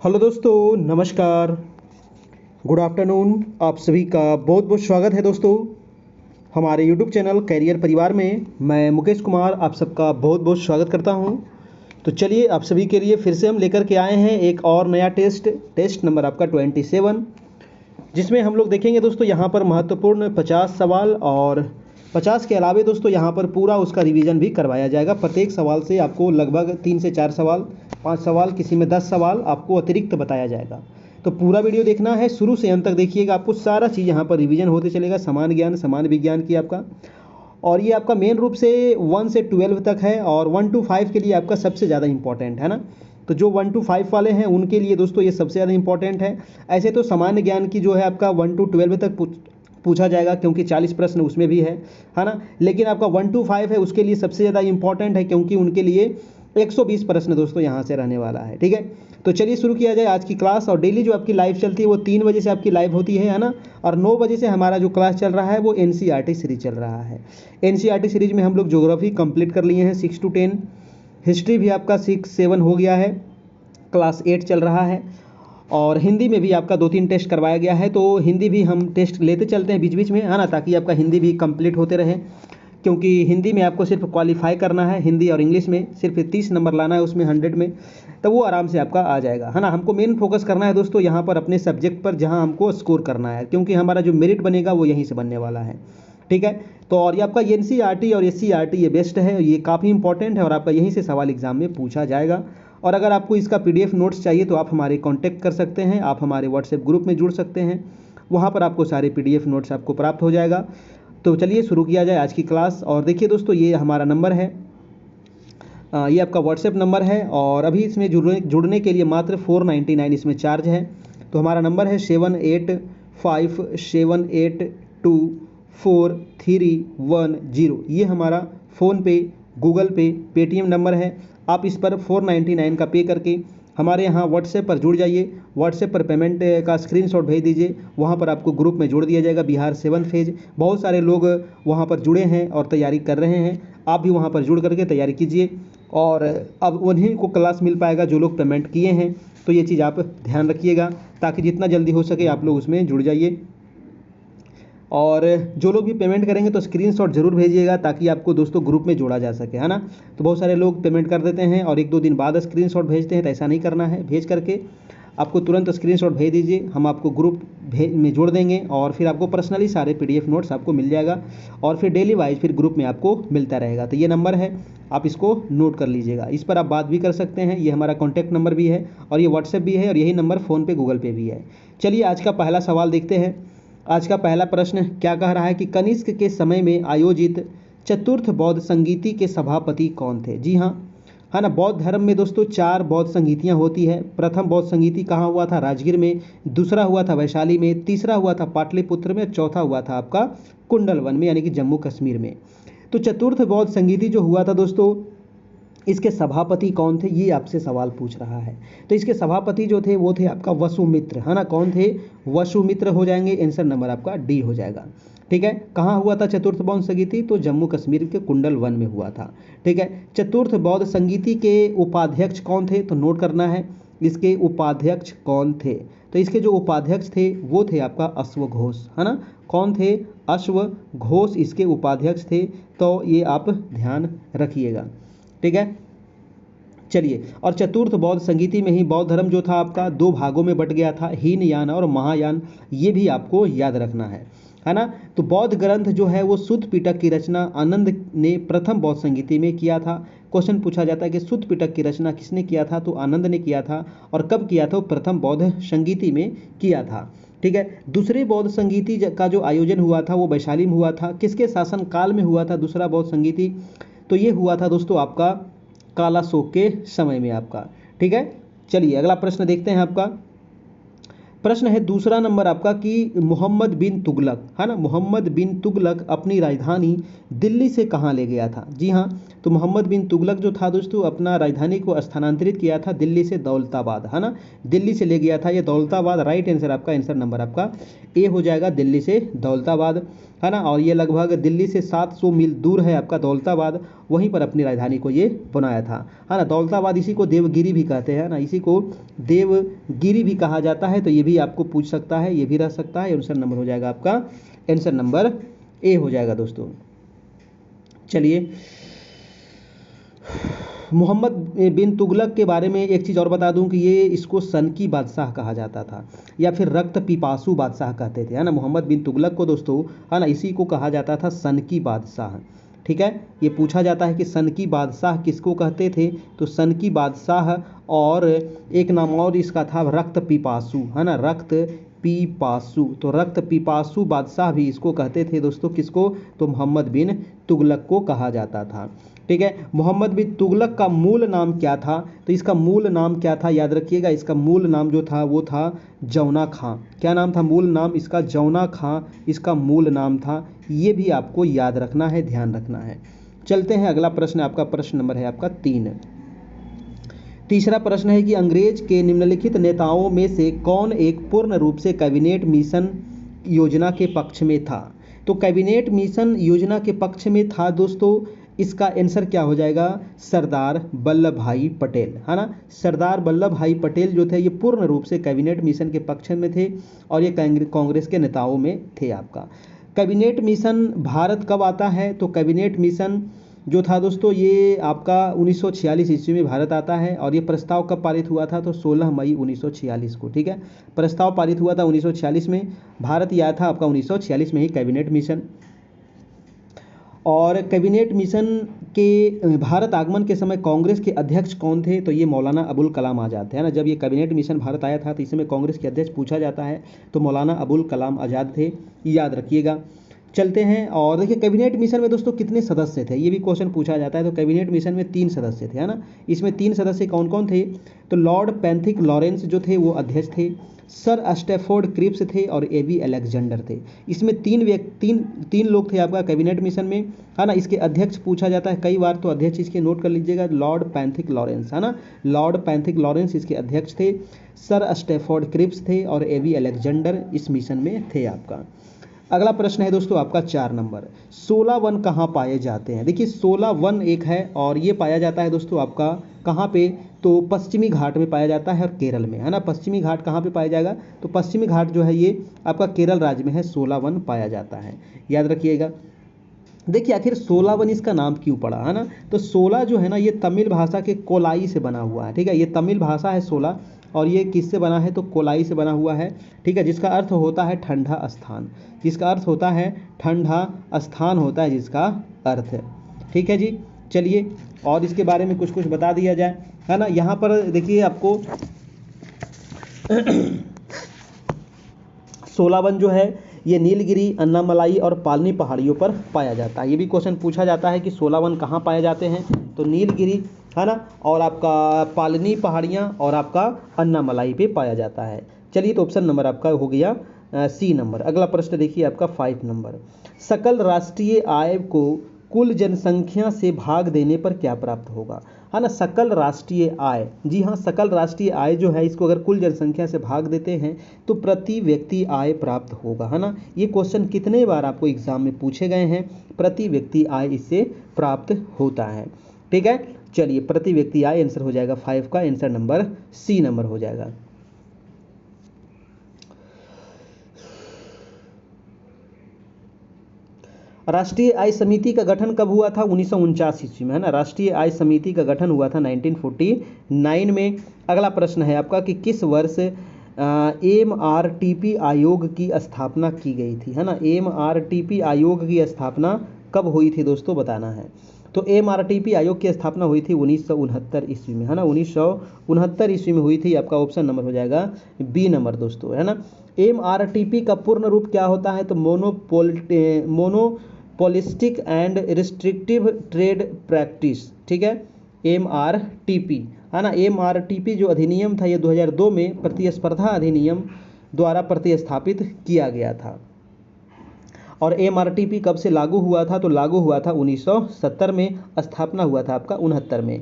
Hello दोस्तों, नमस्कार, good afternoon. आप सभी का बहुत बहुत स्वागत है दोस्तों हमारे यूट्यूब चैनल कैरियर परिवार में। मैं मुकेश कुमार आप सबका बहुत बहुत स्वागत करता हूं। तो चलिए आप सभी के लिए फिर से हम लेकर के आए हैं एक और नया टेस्ट नंबर आपका 27, जिसमें हम लोग देखेंगे दोस्तों यहाँ पर महत्वपूर्ण 50 सवाल और 50 के अलावे दोस्तों यहाँ पर पूरा उसका रिवीजन भी करवाया जाएगा। प्रत्येक सवाल से आपको लगभग 3 से 4 सवाल, 5 सवाल, किसी में 10 सवाल आपको अतिरिक्त बताया जाएगा। तो पूरा वीडियो देखना है, शुरू से अंत तक देखिएगा, आपको सारा चीज़ यहाँ पर रिवीजन होते चलेगा। समान ज्ञान, समान विज्ञान की आपका, और ये आपका मेन रूप से 1 से 12 तक है, और 1 to 5 के लिए आपका सबसे ज़्यादा इंपॉर्टेंट है ना। तो जो 1 to 5 वाले हैं उनके लिए दोस्तों ये सबसे ज़्यादा इंपॉर्टेंट है। ऐसे तो सामान्य ज्ञान की जो है आपका 1 to 12 तक पूछा जाएगा, क्योंकि 40 प्रश्न उसमें भी है ना। लेकिन आपका 1 to 5 है, उसके लिए सबसे ज़्यादा इंपॉर्टेंट है, क्योंकि उनके लिए 120 प्रश्न दोस्तों यहाँ से रहने वाला है। ठीक है, तो चलिए शुरू किया जाए आज की क्लास। और डेली जो आपकी लाइव चलती है वो 3 बजे से आपकी लाइव होती है ना। और 9 बजे से हमारा जो क्लास चल रहा है वो NCERT सीरीज चल रहा है। NCERT सीरीज में हम लोग ज्योग्राफी कंप्लीट कर लिए हैं 6 to 10, हिस्ट्री भी आपका 6-7 हो गया है, क्लास 8 चल रहा है, और हिंदी में भी आपका 2-3 टेस्ट करवाया गया है। तो हिंदी भी हम टेस्ट लेते चलते हैं बीच बीच में, है ना, ताकि आपका हिंदी भी कंप्लीट होते रहे। क्योंकि हिंदी में आपको सिर्फ क्वालिफाई करना है, हिंदी और इंग्लिश में सिर्फ 30 नंबर लाना है उसमें 100 में, तो वो आराम से आपका आ जाएगा, है ना। हमको मेन फोकस करना है दोस्तों यहाँ पर अपने सब्जेक्ट पर, जहाँ हमको स्कोर करना है, क्योंकि हमारा जो मेरिट बनेगा वो यहीं से बनने वाला है। ठीक है, तो और ये आपका NCERT और SCERT ये बेस्ट है, ये काफ़ी इंपॉर्टेंट है, और आपका यहीं से सवाल एग्जाम में पूछा जाएगा। और अगर आपको इसका PDF नोट्स चाहिए तो आप हमारे कांटेक्ट कर सकते हैं, आप हमारे व्हाट्सएप ग्रुप में जुड़ सकते हैं, वहाँ पर आपको सारे PDF नोट्स आपको प्राप्त हो जाएगा। तो चलिए शुरू किया जाए आज की क्लास। और देखिए दोस्तों, ये हमारा नंबर है, ये आपका व्हाट्सएप नंबर है, और अभी इसमें जुड़ने के लिए मात्र 499 इसमें चार्ज है। तो हमारा नंबर है 7857824310। ये हमारा फ़ोनपे, गूगल पे, पेटीएम नंबर है। आप इस पर 499 का पे करके हमारे यहाँ व्हाट्सएप पर जुड़ जाइए। व्हाट्सएप पर पेमेंट का स्क्रीनशॉट भेज दीजिए, वहाँ पर आपको ग्रुप में जोड़ दिया जाएगा। बिहार 7 फेज, बहुत सारे लोग वहाँ पर जुड़े हैं और तैयारी कर रहे हैं, आप भी वहाँ पर जुड़ करके तैयारी कीजिए। और अब उन्हीं को क्लास मिल पाएगा जो लोग पेमेंट किए हैं। तो ये चीज़ आप ध्यान रखिएगा, ताकि जितना जल्दी हो सके आप लोग उसमें जुड़ जाइए। और जो लोग भी पेमेंट करेंगे तो स्क्रीनशॉट जरूर भेजिएगा, ताकि आपको दोस्तों ग्रुप में जोड़ा जा सके, है ना। तो बहुत सारे लोग पेमेंट कर देते हैं और 1-2 दिन बाद स्क्रीनशॉट भेजते हैं, तो ऐसा नहीं करना है। भेज करके आपको तुरंत स्क्रीनशॉट भेज दीजिए, हम आपको ग्रुप में जोड़ देंगे, और फिर आपको पर्सनली सारे PDF नोट्स आपको मिल जाएगा, और फिर डेली वाइज फिर ग्रुप में आपको मिलता रहेगा। तो ये नंबर है, आप इसको नोट कर लीजिएगा, इस पर आप बात भी कर सकते हैं। ये हमारा कॉन्टैक्ट नंबर भी है, और ये व्हाट्सएप भी है, और यही नंबर फ़ोनपे, गूगल पे भी है। चलिए आज का पहला सवाल देखते हैं। आज का पहला प्रश्न क्या कह रहा है कि कनिष्क के समय में आयोजित चतुर्थ बौद्ध संगीति के सभापति कौन थे। जी हाँ, है ना। बौद्ध धर्म में दोस्तों 4 बौद्ध संगीतियाँ होती है। प्रथम बौद्ध संगीति कहाँ हुआ था? राजगीर में। दूसरा हुआ था वैशाली में। तीसरा हुआ था पाटलिपुत्र में। चौथा हुआ था आपका कुंडलवन में, यानी कि जम्मू कश्मीर में। तो चतुर्थ बौद्ध संगीति जो हुआ था दोस्तों, इसके सभापति कौन थे, ये आपसे सवाल पूछ रहा है। तो इसके सभापति जो थे वो थे आपका वसुमित्र, है ना। कौन थे? वसुमित्र हो जाएंगे। आंसर नंबर आपका D हो जाएगा। ठीक है, कहाँ हुआ था चतुर्थ बौद्ध संगीति? तो जम्मू कश्मीर के कुंडलवन में हुआ था। ठीक है, चतुर्थ बौद्ध संगीति के उपाध्यक्ष कौन थे? तो नोट करना है, इसके उपाध्यक्ष कौन थे। तो इसके जो उपाध्यक्ष थे वो थे आपका अश्वघोष, है ना। कौन थे? अश्वघोष इसके उपाध्यक्ष थे। तो ये आप ध्यान रखिएगा। ठीक है, चलिए। और चतुर्थ बौद्ध संगीति में ही बौद्ध धर्म जो था आपका 2 भागों में बट गया था, हीनयान और महायान। ये भी आपको याद रखना है ना। तो बौद्ध ग्रंथ जो है वो सुत्त पिटक की रचना आनंद ने प्रथम बौद्ध संगीति में किया था। क्वेश्चन पूछा जाता है कि सुत्त पिटक की रचना किसने किया था? तो आनंद ने किया था। और कब किया था? प्रथम बौद्ध संगीति में किया था। ठीक है, दूसरे बौद्ध संगीति का जो आयोजन हुआ था वो वैशाली में हुआ था। किसके शासन काल में हुआ था दूसरा बौद्ध संगीति? तो ये हुआ था दोस्तों आपका कालाशोक के समय में आपका। ठीक है, चलिए अगला प्रश्न देखते हैं आपका। प्रश्न है दूसरा नंबर आपका कि मोहम्मद बिन तुगलक, है ना, मोहम्मद बिन तुगलक अपनी राजधानी दिल्ली से कहाँ ले गया था? जी हाँ, तो मोहम्मद बिन तुगलक जो था दोस्तों अपना राजधानी को स्थानांतरित किया था दिल्ली से दौलताबाद, है ना, दिल्ली से ले गया था ये दौलताबाद। राइट आंसर आपका, आंसर नंबर आपका ए हो जाएगा, दिल्ली से दौलताबाद, है ना। और ये लगभग दिल्ली से 700 मील दूर है आपका दौलताबाद, वहीं पर अपनी राजधानी को ये बनाया था, है ना। दौलताबाद इसी को देवगिरी भी कहते हैं ना, इसी को देवगिरी भी कहा जाता है। तो ये भी आपको पूछ सकता है, ये भी रह सकता है। आंसर नंबर हो जाएगा आपका, आंसर नंबर ए हो जाएगा दोस्तों। चलिए, मोहम्मद बिन तुगलक के बारे में एक चीज़ और बता दूं कि ये इसको सन की बादशाह कहा जाता था या फिर रक्त पिपासु बादशाह कहते थे, है ना। मोहम्मद बिन तुगलक को दोस्तों, है ना, इसी को कहा जाता था सन की बादशाह। ठीक है, ये पूछा जाता है कि सन की बादशाह किसको कहते थे? तो सन की बादशाह, और एक नाम और इसका था रक्त पिपासु, है ना, रक्त पिपासु। तो रक्त पिपासु बादशाह भी इसको कहते थे दोस्तों, किसको? तो मोहम्मद बिन तुगलक को कहा जाता था। ठीक है, मोहम्मद बिन तुगलक का मूल नाम क्या था? तो इसका मूल नाम क्या था, याद रखिएगा, इसका मूल नाम जो था वो था जौना खां। क्या नाम था मूल नाम इसका? जौना खां इसका मूल नाम था। ये भी आपको याद रखना है, ध्यान रखना है। चलते हैं, अगला प्रश्न आपका, प्रश्न नंबर है आपका 3। तीसरा प्रश्न है कि अंग्रेज के निम्नलिखित नेताओं में से कौन एक पूर्ण रूप से कैबिनेट मिशन योजना के पक्ष में था? तो कैबिनेट मिशन योजना के पक्ष में था दोस्तों, इसका आंसर क्या हो जाएगा? सरदार वल्लभ भाई पटेल, है ना। सरदार वल्लभ भाई पटेल जो थे ये पूर्ण रूप से कैबिनेट मिशन के पक्ष में थे और ये कांग्रेस के नेताओं में थे आपका। कैबिनेट मिशन भारत कब आता है? तो कैबिनेट मिशन जो था दोस्तों ये आपका 1946 ईस्वी में भारत आता है। और ये प्रस्ताव कब पारित हुआ था? तो 16 मई 1946 को। ठीक है, प्रस्ताव पारित हुआ था 1946 में, भारत आया था आपका 1946 में ही कैबिनेट मिशन। और कैबिनेट मिशन के भारत आगमन के समय कांग्रेस के अध्यक्ष कौन थे? तो ये मौलाना अबुल कलाम आज़ाद थे, है ना। जब ये कैबिनेट मिशन भारत आया था तो इस समय कांग्रेस के अध्यक्ष पूछा जाता है तो मौलाना अबुल कलाम आज़ाद थे, याद रखिएगा। चलते हैं, और देखिए कैबिनेट मिशन में दोस्तों कितने सदस्य थे, ये भी क्वेश्चन पूछा जाता है। तो कैबिनेट मिशन में 3 सदस्य थे, है ना। इसमें 3 सदस्य कौन कौन थे? तो लॉर्ड पैंथिक लॉरेंस जो थे वो अध्यक्ष थे, सर स्टैफोर्ड क्रिप्स थे और एबी अलेक्जेंडर थे। इसमें तीन लोग थे आपका कैबिनेट मिशन में, है ना। इसके अध्यक्ष पूछा जाता है कई बार, तो अध्यक्ष इसके नोट कर लीजिएगा, लॉर्ड पैंथिक लॉरेंस, है ना। लॉर्ड पैंथिक लॉरेंस इसके अध्यक्ष थे, सर स्टैफोर्ड क्रिप्स थे और एबी अलेक्जेंडर इस मिशन में थे आपका। अगला प्रश्न है दोस्तों आपका 4 नंबर, 16 वन कहाँ पाए जाते हैं? देखिए 16 वन एक है और ये पाया जाता है दोस्तों आपका कहाँ पे? तो पश्चिमी घाट में पाया जाता है और केरल में, है ना। पश्चिमी घाट कहाँ पे पाया जाएगा? तो पश्चिमी घाट जो है ये आपका केरल राज्य में है, 16 वन पाया जाता है, याद रखिएगा। देखिए आखिर 16 वन इसका नाम क्यों पड़ा, है ना। तो 16 जो है ना ये तमिल भाषा के कोलाई से बना हुआ है, ठीक है। ये तमिल भाषा है 16 और ये किससे बना है? तो कोलाई से बना हुआ है, ठीक है, जिसका अर्थ होता है ठंडा स्थान, जिसका अर्थ होता है ठंडा स्थान होता है जिसका अर्थ है, ठीक है जी। चलिए, और इसके बारे में कुछ कुछ बता दिया जाए, है ना। यहाँ पर देखिए आपको 16 वन जो है ये नीलगिरी, अन्नामलाई और पालनी पहाड़ियों पर पाया जाता है। ये भी क्वेश्चन पूछा जाता है कि 16 वन कहाँ पाए जाते हैं? तो नीलगिरी, है ना, और आपका पालनी पहाड़ियाँ और आपका अन्नामलाई पे पाया जाता है। चलिए, तो ऑप्शन नंबर आपका हो गया सी नंबर। अगला प्रश्न देखिए आपका 5 नंबर, सकल राष्ट्रीय आय को कुल जनसंख्या से भाग देने पर क्या प्राप्त होगा, है ना। सकल राष्ट्रीय आय, जी हाँ, सकल राष्ट्रीय आय जो है इसको अगर कुल जनसंख्या से भाग देते हैं तो प्रति व्यक्ति आय प्राप्त होगा, है ना। ये क्वेश्चन कितने बार आपको एग्जाम में पूछे गए हैं, प्रति व्यक्ति आय इससे प्राप्त होता है, ठीक है। चलिए, प्रति व्यक्ति आय आंसर हो जाएगा 5 का, आंसर नंबर सी नंबर हो जाएगा। राष्ट्रीय आय समिति का गठन कब हुआ था? 1949 ईस्वी में, है ना। राष्ट्रीय आय समिति का गठन हुआ था 1949 में। अगला प्रश्न है आपका कि किस वर्ष MRTP आयोग की स्थापना की गई थी, है ना। MRTP आयोग की स्थापना कब हुई थी दोस्तों, बताना है। तो MRTP आयोग की स्थापना हुई थी 1969 ईस्वी में, है ना। 1969 ईस्वी में हुई थी, आपका ऑप्शन नंबर हो जाएगा बी नंबर दोस्तों, है ना। MRTP का पूर्ण रूप क्या होता है? तो monopolistic and restrictive trade practice, ठीक है, MRTP, है ना। MRTP जो अधिनियम था ये 2002 में प्रतिस्पर्धा अधिनियम द्वारा प्रतिस्थापित किया गया था। और MRTP कब से लागू हुआ था? तो लागू हुआ था 1970 में, स्थापना हुआ था आपका 69 में।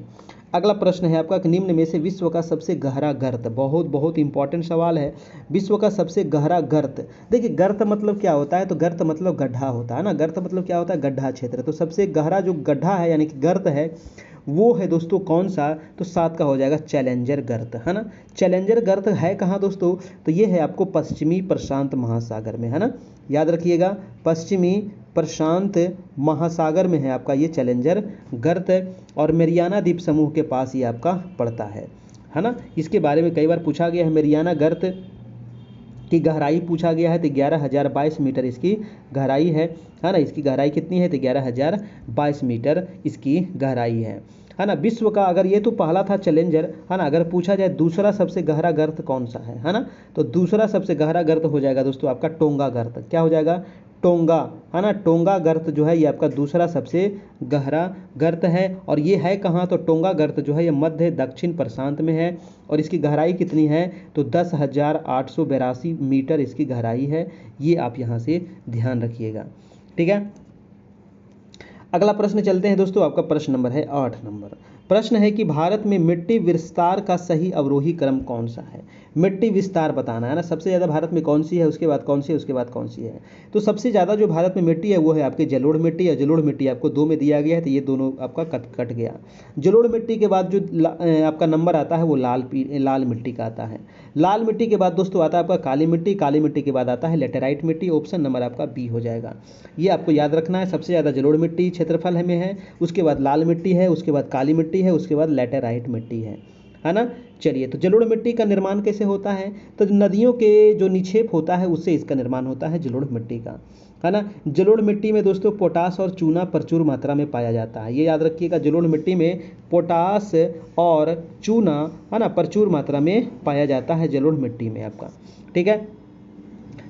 अगला प्रश्न है आपका कि निम्न में से विश्व का सबसे गहरा गर्त, बहुत बहुत इंपॉर्टेंट सवाल है। विश्व का सबसे गहरा गर्त, देखिए गर्त मतलब क्या होता है? तो गर्त मतलब गड्ढा होता है ना, गर्त मतलब क्या होता है? गड्ढा क्षेत्र। तो सबसे गहरा जो गड्ढा है यानी कि गर्त है वो है दोस्तों कौन सा? तो 7 का हो जाएगा चैलेंजर गर्त, है ना। चैलेंजर गर्त है कहाँ दोस्तों? तो ये है आपको पश्चिमी प्रशांत महासागर में, है ना, याद रखिएगा, पश्चिमी प्रशांत महासागर में है आपका ये चैलेंजर गर्त, और मेरियाना द्वीप समूह के पास ये आपका पड़ता है ना। इसके बारे में कई बार पूछा गया है। मेरियाना गर्त की गहराई पूछा गया है, तो 11,022 मीटर इसकी गहराई है ना। इसकी गहराई कितनी है? तो 11,022 मीटर इसकी गहराई है ना। विश्व का, अगर ये तो पहला था चैलेंजर, है ना, अगर पूछा जाए दूसरा सबसे गहरा गर्त कौन सा है ना, तो दूसरा सबसे गहरा गर्त हो जाएगा दोस्तों आपका टोंगा गर्त। क्या हो जाएगा? टोंगा, है ना। टोंगा गर्त जो है ये आपका दूसरा सबसे गहरा गर्त है, और ये है कहाँ? तो टोंगा गर्त जो है ये मध्य दक्षिण प्रशांत में है, और इसकी गहराई कितनी है? तो 10,882 मीटर इसकी गहराई है। ये आप यहाँ से ध्यान रखिएगा, ठीक है। अगला प्रश्न चलते हैं दोस्तों, आपका प्रश्न नंबर है 8 नंबर। प्रश्न है कि भारत में मिट्टी विस्तार का सही अवरोही क्रम कौन सा है? मिट्टी विस्तार बताना है ना, सबसे ज़्यादा भारत में कौन सी है, उसके बाद कौन सी है, उसके बाद कौन सी है। तो सबसे ज़्यादा जो भारत में मिट्टी है वो है आपकी जलोढ़ मिट्टी, और जलोढ़ मिट्टी आपको 2 में दिया गया है, तो ये दोनों आपका कट गया। जलोढ़ मिट्टी के बाद जो आपका नंबर आता है वो लाल मिट्टी का आता है। लाल मिट्टी के बाद दोस्तों आता है आपका काली मिट्टी, काली मिट्टी के बाद आता है लेटेराइट मिट्टी। ऑप्शन नंबर आपका बी हो जाएगा। ये आपको याद रखना है, सबसे ज़्यादा जलोढ़ मिट्टी क्षेत्रफल में है, उसके बाद लाल मिट्टी है, उसके बाद काली मिट्टी है, उसके बाद लेटेराइट मिट्टी है ना। चलिए, तो जलोढ़ मिट्टी का निर्माण कैसे होता है? तो नदियों के जो निक्षेप होता है उससे इसका निर्माण होता है जलोढ़ मिट्टी का, है ना। जलोढ़ मिट्टी में दोस्तों पोटास और चूना प्रचुर मात्रा में पाया जाता है, ये याद रखिएगा। जलोढ़ मिट्टी में पोटास और चूना, है ना, प्रचुर मात्रा में पाया जाता है जलोढ़ मिट्टी में आपका, ठीक है।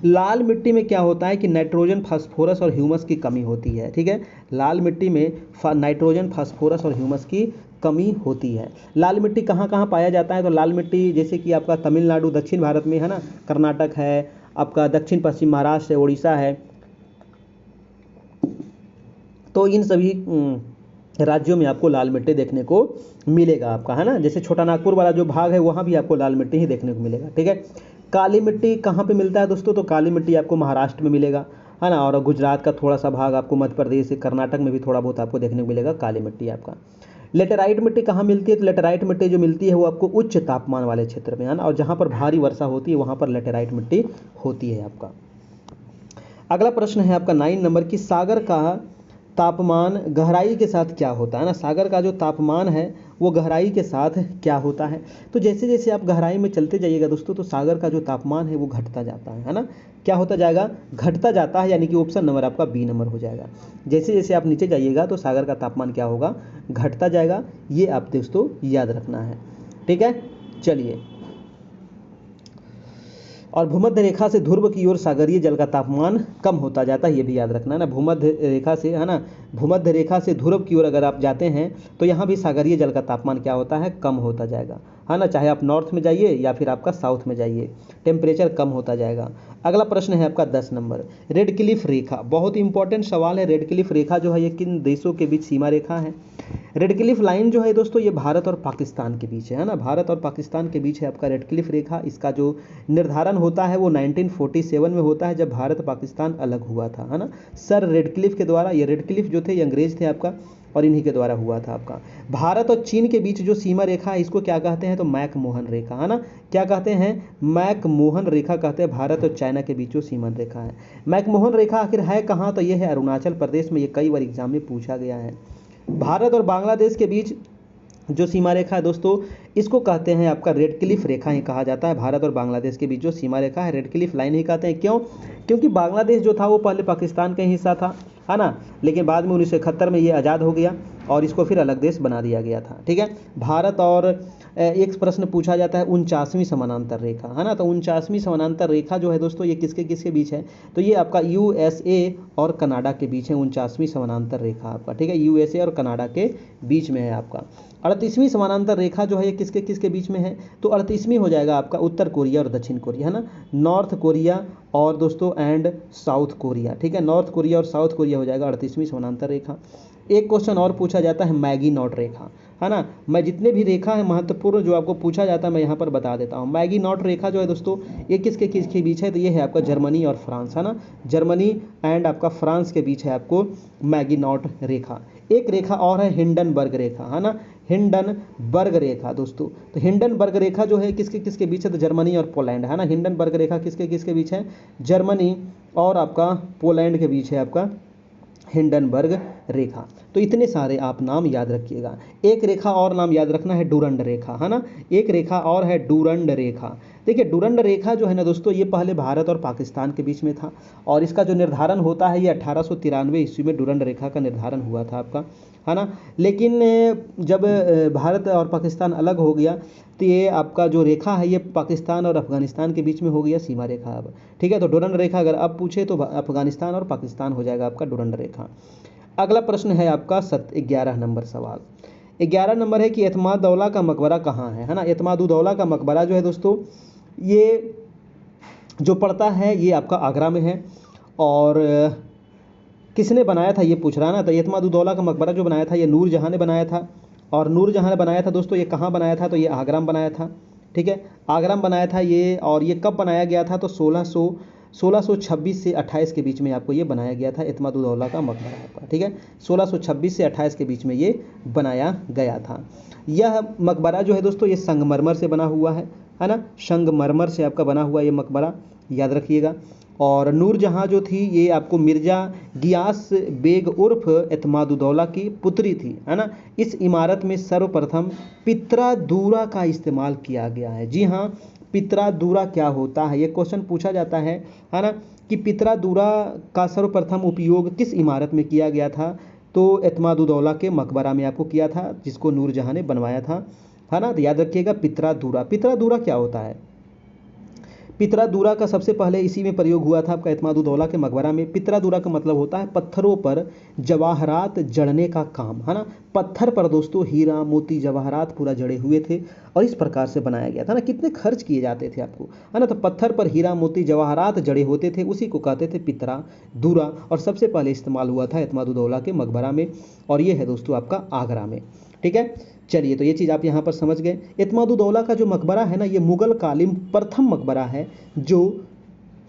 लाल मिट्टी में क्या होता है कि नाइट्रोजन, फास्फोरस और ह्यूमस की कमी होती है, ठीक है। लाल मिट्टी में नाइट्रोजन, फास्फोरस और ह्यूमस की कमी होती है। लाल मिट्टी कहाँ कहाँ पाया जाता है? तो लाल मिट्टी जैसे कि आपका तमिलनाडु दक्षिण भारत में है ना, कर्नाटक है, आपका दक्षिण पश्चिम महाराष्ट्र है, उड़ीसा है, तो इन सभी राज्यों में आपको लाल मिट्टी देखने को मिलेगा आपका, है ना। जैसे छोटा नागपुर वाला जो भाग है वहाँ भी आपको लाल मिट्टी ही देखने को मिलेगा, ठीक है। काली मिट्टी कहाँ पे मिलता है दोस्तों? तो काली मिट्टी आपको महाराष्ट्र में मिलेगा, है ना, और गुजरात का थोड़ा सा भाग आपको मध्य प्रदेश, कर्नाटक में भी थोड़ा बहुत आपको देखने को मिलेगा काली मिट्टी आपका। लेटेराइट मिट्टी कहाँ मिलती है? तो लेटेराइट मिट्टी जो मिलती है वो आपको उच्च तापमान वाले क्षेत्र में, है ना, और जहाँ पर भारी वर्षा होती है वहाँ पर लेटेराइट मिट्टी होती है आपका। अगला प्रश्न है आपका 9 नंबर की, सागर का तापमान गहराई के साथ क्या होता है ना। सागर का जो तापमान है वो गहराई के साथ क्या होता है? तो जैसे जैसे आप गहराई में चलते जाइएगा दोस्तों, तो सागर का जो तापमान है वो घटता जाता है ना। क्या होता जाएगा? घटता जाता है, यानी कि ऑप्शन नंबर आपका बी नंबर हो जाएगा। जैसे जैसे आप नीचे जाइएगा तो सागर का तापमान क्या होगा? घटता जाएगा। ये आप दोस्तों याद रखना है, ठीक है। चलिए, और भूमध्य रेखा से ध्रुव की ओर सागरीय जल का तापमान कम होता जाता है, ये भी याद रखना है ना। भूमध्य रेखा से, है ना, भूमध्य रेखा से ध्रुव की ओर अगर आप जाते हैं तो यहाँ भी सागरीय जल का तापमान क्या होता है? कम होता जाएगा, है ना। चाहे आप नॉर्थ में जाइए या फिर आपका साउथ में जाइए, टेम्परेचर कम होता जाएगा। अगला प्रश्न है आपका 10 नंबर, रेड क्लिफ रेखा, बहुत इंपॉर्टेंट सवाल है। रेड क्लिफ रेखा जो है ये किन देशों के बीच सीमा रेखा है? रेड क्लिफ लाइन जो है दोस्तों ये भारत और पाकिस्तान के बीच है ना, भारत और पाकिस्तान के बीच है आपका रेड क्लिफ रेखा। इसका जो निर्धारण होता है वो 1947 में होता है, जब भारत पाकिस्तान अलग हुआ था, है ना, सर रेड क्लिफ के द्वारा। ये रेड क्लिफ जो थे ये अंग्रेज थे आपका, और इन्हीं के द्वारा हुआ था आपका। भारत और चीन के बीच जो सीमा रेखा है इसको क्या कहते हैं? तो मैक-मोहन रेखा, है ना। क्या कहते हैं? मैक-मोहन रेखा कहते हैं। भारत और चाइना के बीच जो सीमा रेखा है, मैक-मोहन रेखा आखिर है कहाँ? तो ये है अरुणाचल प्रदेश में। ये कई बार एग्जाम में पूछा गया है। भारत और बांग्लादेश के बीच जो सीमा रेखा है दोस्तों इसको कहते हैं आपका रेड क्लिफ रेखा ही कहा जाता है। भारत और बांग्लादेश के बीच जो सीमा रेखा है रेड क्लिफ लाइन ही कहते हैं। क्यों? क्योंकि बांग्लादेश जो था वो पहले पाकिस्तान का हिस्सा था, है ना, लेकिन बाद में 1971 में ये आज़ाद हो गया और इसको फिर अलग देश बना दिया गया था, ठीक है। भारत और एक प्रश्न पूछा जाता है 49वीं समानांतर रेखा, है ना। तो 49वीं समानांतर रेखा जो है दोस्तों ये किसके किसके बीच है, तो ये आपका यूएसए और कनाडा के बीच है 49वीं समानांतर रेखा आपका, ठीक है। यूएसए और कनाडा के बीच में है आपका। 38वीं समानांतर रेखा जो है ये किसके किसके बीच में है, तो 38वीं हो जाएगा आपका उत्तर कोरिया और दक्षिण कोरिया, है ना। नॉर्थ कोरिया और दोस्तों एंड साउथ कोरिया, ठीक है। नॉर्थ कोरिया और साउथ कोरिया हो जाएगा 38वीं समानांतर रेखा। एक क्वेश्चन और पूछा जाता है मैगी नॉट रेखा, है ना। मैं जितने भी रेखा है महत्वपूर्ण जो आपको पूछा जाता है मैं यहाँ पर बता देता हूँ। मैगी नॉट रेखा जो है दोस्तों ये किसके किसके बीच है, तो ये है आपका जर्मनी और फ्रांस, है ना। जर्मनी एंड आपका फ्रांस के बीच है आपको मैगी नॉट रेखा। एक रेखा और है हिंडनबर्ग रेखा, है ना। हिंडनबर्ग रेखा दोस्तों, तो हिंडनबर्ग रेखा जो है किसके किसके बीच है, तो जर्मनी और पोलैंड, है ना। हिंडनबर्ग रेखा किसके किसके बीच है, जर्मनी और आपका पोलैंड के बीच है आपका हिंडनबर्ग रेखा। तो इतने सारे आप नाम याद रखिएगा। एक रेखा और नाम याद रखना है डूरंड रेखा, है ना। एक रेखा और है डूरंड रेखा। देखिए डूरंड रेखा जो है ना दोस्तों ये पहले भारत और पाकिस्तान के बीच में था और इसका जो निर्धारण होता है ये 1893 ईस्वी में डूरंड रेखा का निर्धारण हुआ था आपका, है ना। लेकिन जब भारत और पाकिस्तान अलग हो गया तो ये आपका जो रेखा है ये पाकिस्तान और अफगानिस्तान के बीच में हो गया सीमा रेखा अब, ठीक है। तो डूरंड रेखा अगर अब पूछे तो अफगानिस्तान और पाकिस्तान हो जाएगा आपका डूरंड रेखा। अगला प्रश्न है आपका 11 नंबर सवाल। 11 नंबर है कि एतमादुद्दौला का मकबरा कहाँ है ना। एतमादुद्दौला का मकबरा जो है दोस्तों ये जो पड़ता है ये आपका आगरा में है और किसने बनाया था ये पूछ रहा है ना। तो एतमादुद्दौला का मकबरा जो बनाया था ये नूरजहाँ ने बनाया था और नूरजहाँ ने बनाया था दोस्तों ये कहाँ बनाया था, तो ये आगरा में बनाया था, ठीक है। आगरा में बनाया था ये और ये कब बनाया गया था, तो 1626 से 28 के बीच में आपको ये बनाया गया था एतमादुद्दौला का मकबरा आपका, ठीक है। 1626 से 28 के बीच में ये बनाया गया था। यह मकबरा जो है दोस्तों ये संगमरमर से बना हुआ है ना। संगमरमर से आपका बना हुआ ये मकबरा याद रखिएगा। और नूरजहाँ जो थी ये आपको मिर्ज़ा गियास बेग उर्फ एतमादुद्दौला की पुत्री थी, है ना। इस इमारत में सर्वप्रथम पित्रा-दूरा का इस्तेमाल किया गया है। जी हाँ, पित्रा-दूरा क्या होता है ये क्वेश्चन पूछा जाता है ना, कि पित्रा-दूरा का सर्वप्रथम उपयोग किस इमारत में किया गया था, तो एतमादुद्दौला के मकबरा में आपको किया था जिसको नूरजहाँ ने बनवाया था, है ना। तो याद रखिएगा पित्रा-दूरा। पित्रा-दूरा क्या होता है, पित्रा-दूरा का सबसे पहले इसी में प्रयोग हुआ था आपका एतमादुद्दौला के मकबरा में। पित्रा-दूरा का मतलब होता है पत्थरों पर जवाहरात जड़ने का काम, है ना। पत्थर पर दोस्तों हीरा मोती जवाहरात पूरा जड़े हुए थे और इस प्रकार से बनाया गया था ना। कितने खर्च किए जाते थे आपको, है ना। तो पत्थर पर हीरा मोती जवाहरात जड़े होते थे, उसी को कहते थे पित्रा-दूरा और सबसे पहले इस्तेमाल हुआ था एतमादुद्दौला के मकबरा में और ये है दोस्तों आपका आगरा में, ठीक है। चलिए तो ये चीज़ आप यहाँ पर समझ गए। एतमादुद्दौला का जो मकबरा है ना ये मुगल कालीन प्रथम मकबरा है जो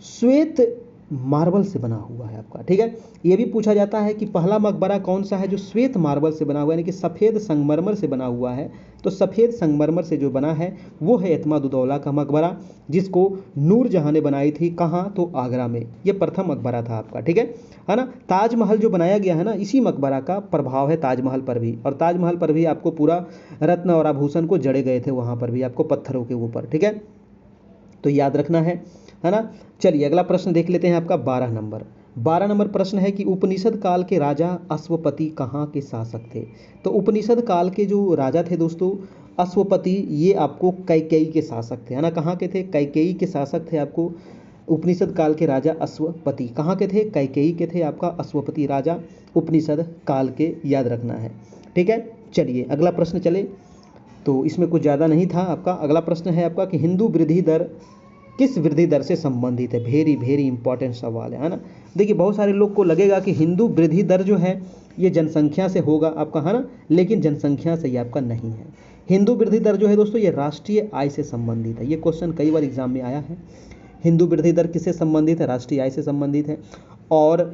श्वेत मार्बल से बना हुआ है आपका, ठीक है। ये भी पूछा जाता है कि पहला मकबरा कौन सा है जो श्वेत मार्बल से बना हुआ है, यानी कि सफ़ेद संगमरमर से बना हुआ है। तो सफ़ेद संगमरमर से जो बना है वो है एतमादुद्दौला का मकबरा जिसको नूरजहाँ ने बनाई थी, कहाँ, तो आगरा में। ये प्रथम मकबरा था आपका, ठीक है ना। ताजमहल जो बनाया गया है ना इसी मकबरा का प्रभाव है ताजमहल पर भी, और ताजमहल पर भी आपको पूरा रत्न और आभूषण को जड़े गए थे वहाँ पर भी आपको पत्थरों के ऊपर, ठीक है। तो याद रखना है ना। चलिए अगला प्रश्न देख लेते हैं आपका 12 नंबर। 12 नंबर प्रश्न है कि उपनिषद काल के राजा अश्वपति कहाँ के शासक थे। तो उपनिषद काल के जो राजा थे दोस्तों अश्वपति ये आपको कैकेयी के शासक थे, है ना। कहाँ के थे, कैकेयी के शासक थे आपको उपनिषद काल के राजा अश्वपति। कहाँ के थे, कैकेयी के थे आपका अश्वपति राजा उपनिषद काल के, याद रखना है, ठीक है। चलिए अगला प्रश्न चले, तो इसमें कुछ ज़्यादा नहीं था आपका। अगला प्रश्न है आपका कि हिंदू वृद्धि दर किस वृद्धि दर से संबंधित है। वेरी वेरी इंपॉर्टेंट सवाल है ना। देखिए बहुत सारे लोग को लगेगा कि हिंदू वृद्धि दर जो है ये जनसंख्या से होगा आपका, है ना, लेकिन जनसंख्या से ये आपका नहीं है। हिंदू वृद्धि दर जो है दोस्तों ये राष्ट्रीय आय से संबंधित है। ये क्वेश्चन कई बार एग्जाम में आया है। हिंदू वृद्धि दर किससे संबंधित है, राष्ट्रीय आय से संबंधित है। और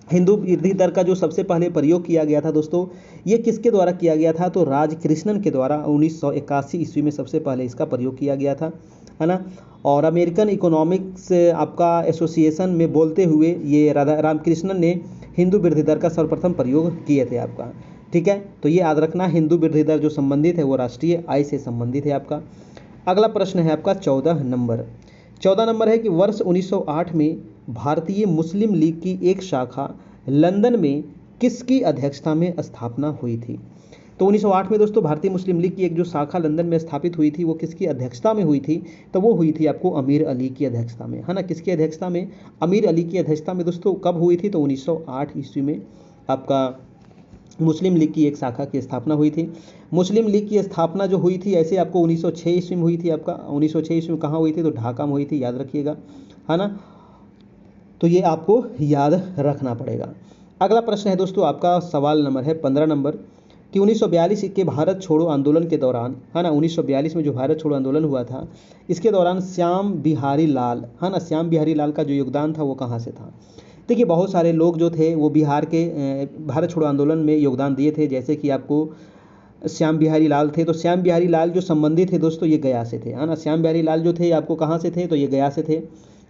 हिंदू वृद्धि दर का जो सबसे पहले प्रयोग किया गया था दोस्तों ये किसके द्वारा किया गया था, तो राजकृष्णन के द्वारा 1981 ईस्वी में सबसे पहले इसका प्रयोग किया गया था, है ना। और अमेरिकन इकोनॉमिक्स आपका एसोसिएशन में बोलते हुए ये रामकृष्णन ने हिंदू वृद्धि दर का सर्वप्रथम प्रयोग किए थे आपका, ठीक है। तो ये याद रखना हिंदू वृद्धि दर जो संबंधित है वो राष्ट्रीय आय से संबंधित है आपका। अगला प्रश्न है आपका 14 नंबर। 14 नंबर है कि वर्ष 1908 में भारतीय मुस्लिम लीग की एक शाखा लंदन में किसकी अध्यक्षता में स्थापना हुई थी। तो 1908 में दोस्तों भारतीय मुस्लिम लीग की एक जो शाखा लंदन में स्थापित हुई थी वो किसकी अध्यक्षता में हुई थी? तो वो हुई थी आपको अमीर अली की अध्यक्षता में, है ना। किसकी अध्यक्षता में? अमीर अली की अध्यक्षता में दोस्तों। कब हुई थी? तो 1908 ईस्वी में आपका मुस्लिम लीग की एक शाखा की स्थापना हुई थी। मुस्लिम लीग की स्थापना जो हुई थी ऐसे आपको 1906 ईस्वी में हुई थी। आपका 1906 ईस्वी में कहाँ हुई थी? तो ढाका में हुई थी, याद रखिएगा, है ना। तो ये आपको याद रखना पड़ेगा। अगला प्रश्न है दोस्तों आपका, सवाल नंबर है 15 नंबर, कि 1942 के भारत छोड़ो आंदोलन के दौरान, है ना, 1942 में जो भारत छोड़ो आंदोलन हुआ था इसके दौरान श्याम बिहारी लाल, है ना, श्याम बिहारी लाल का जो योगदान था वो कहाँ से था? देखिए बहुत सारे लोग जो थे वो बिहार के भारत छोड़ो आंदोलन में योगदान दिए थे, जैसे कि आपको श्याम बिहारी लाल थे। तो श्याम बिहारी लाल जो संबंधित थे दोस्तों ये गया से थे, है ना। श्याम बिहारी लाल जो थे आपको कहाँ से थे? तो ये गया से थे।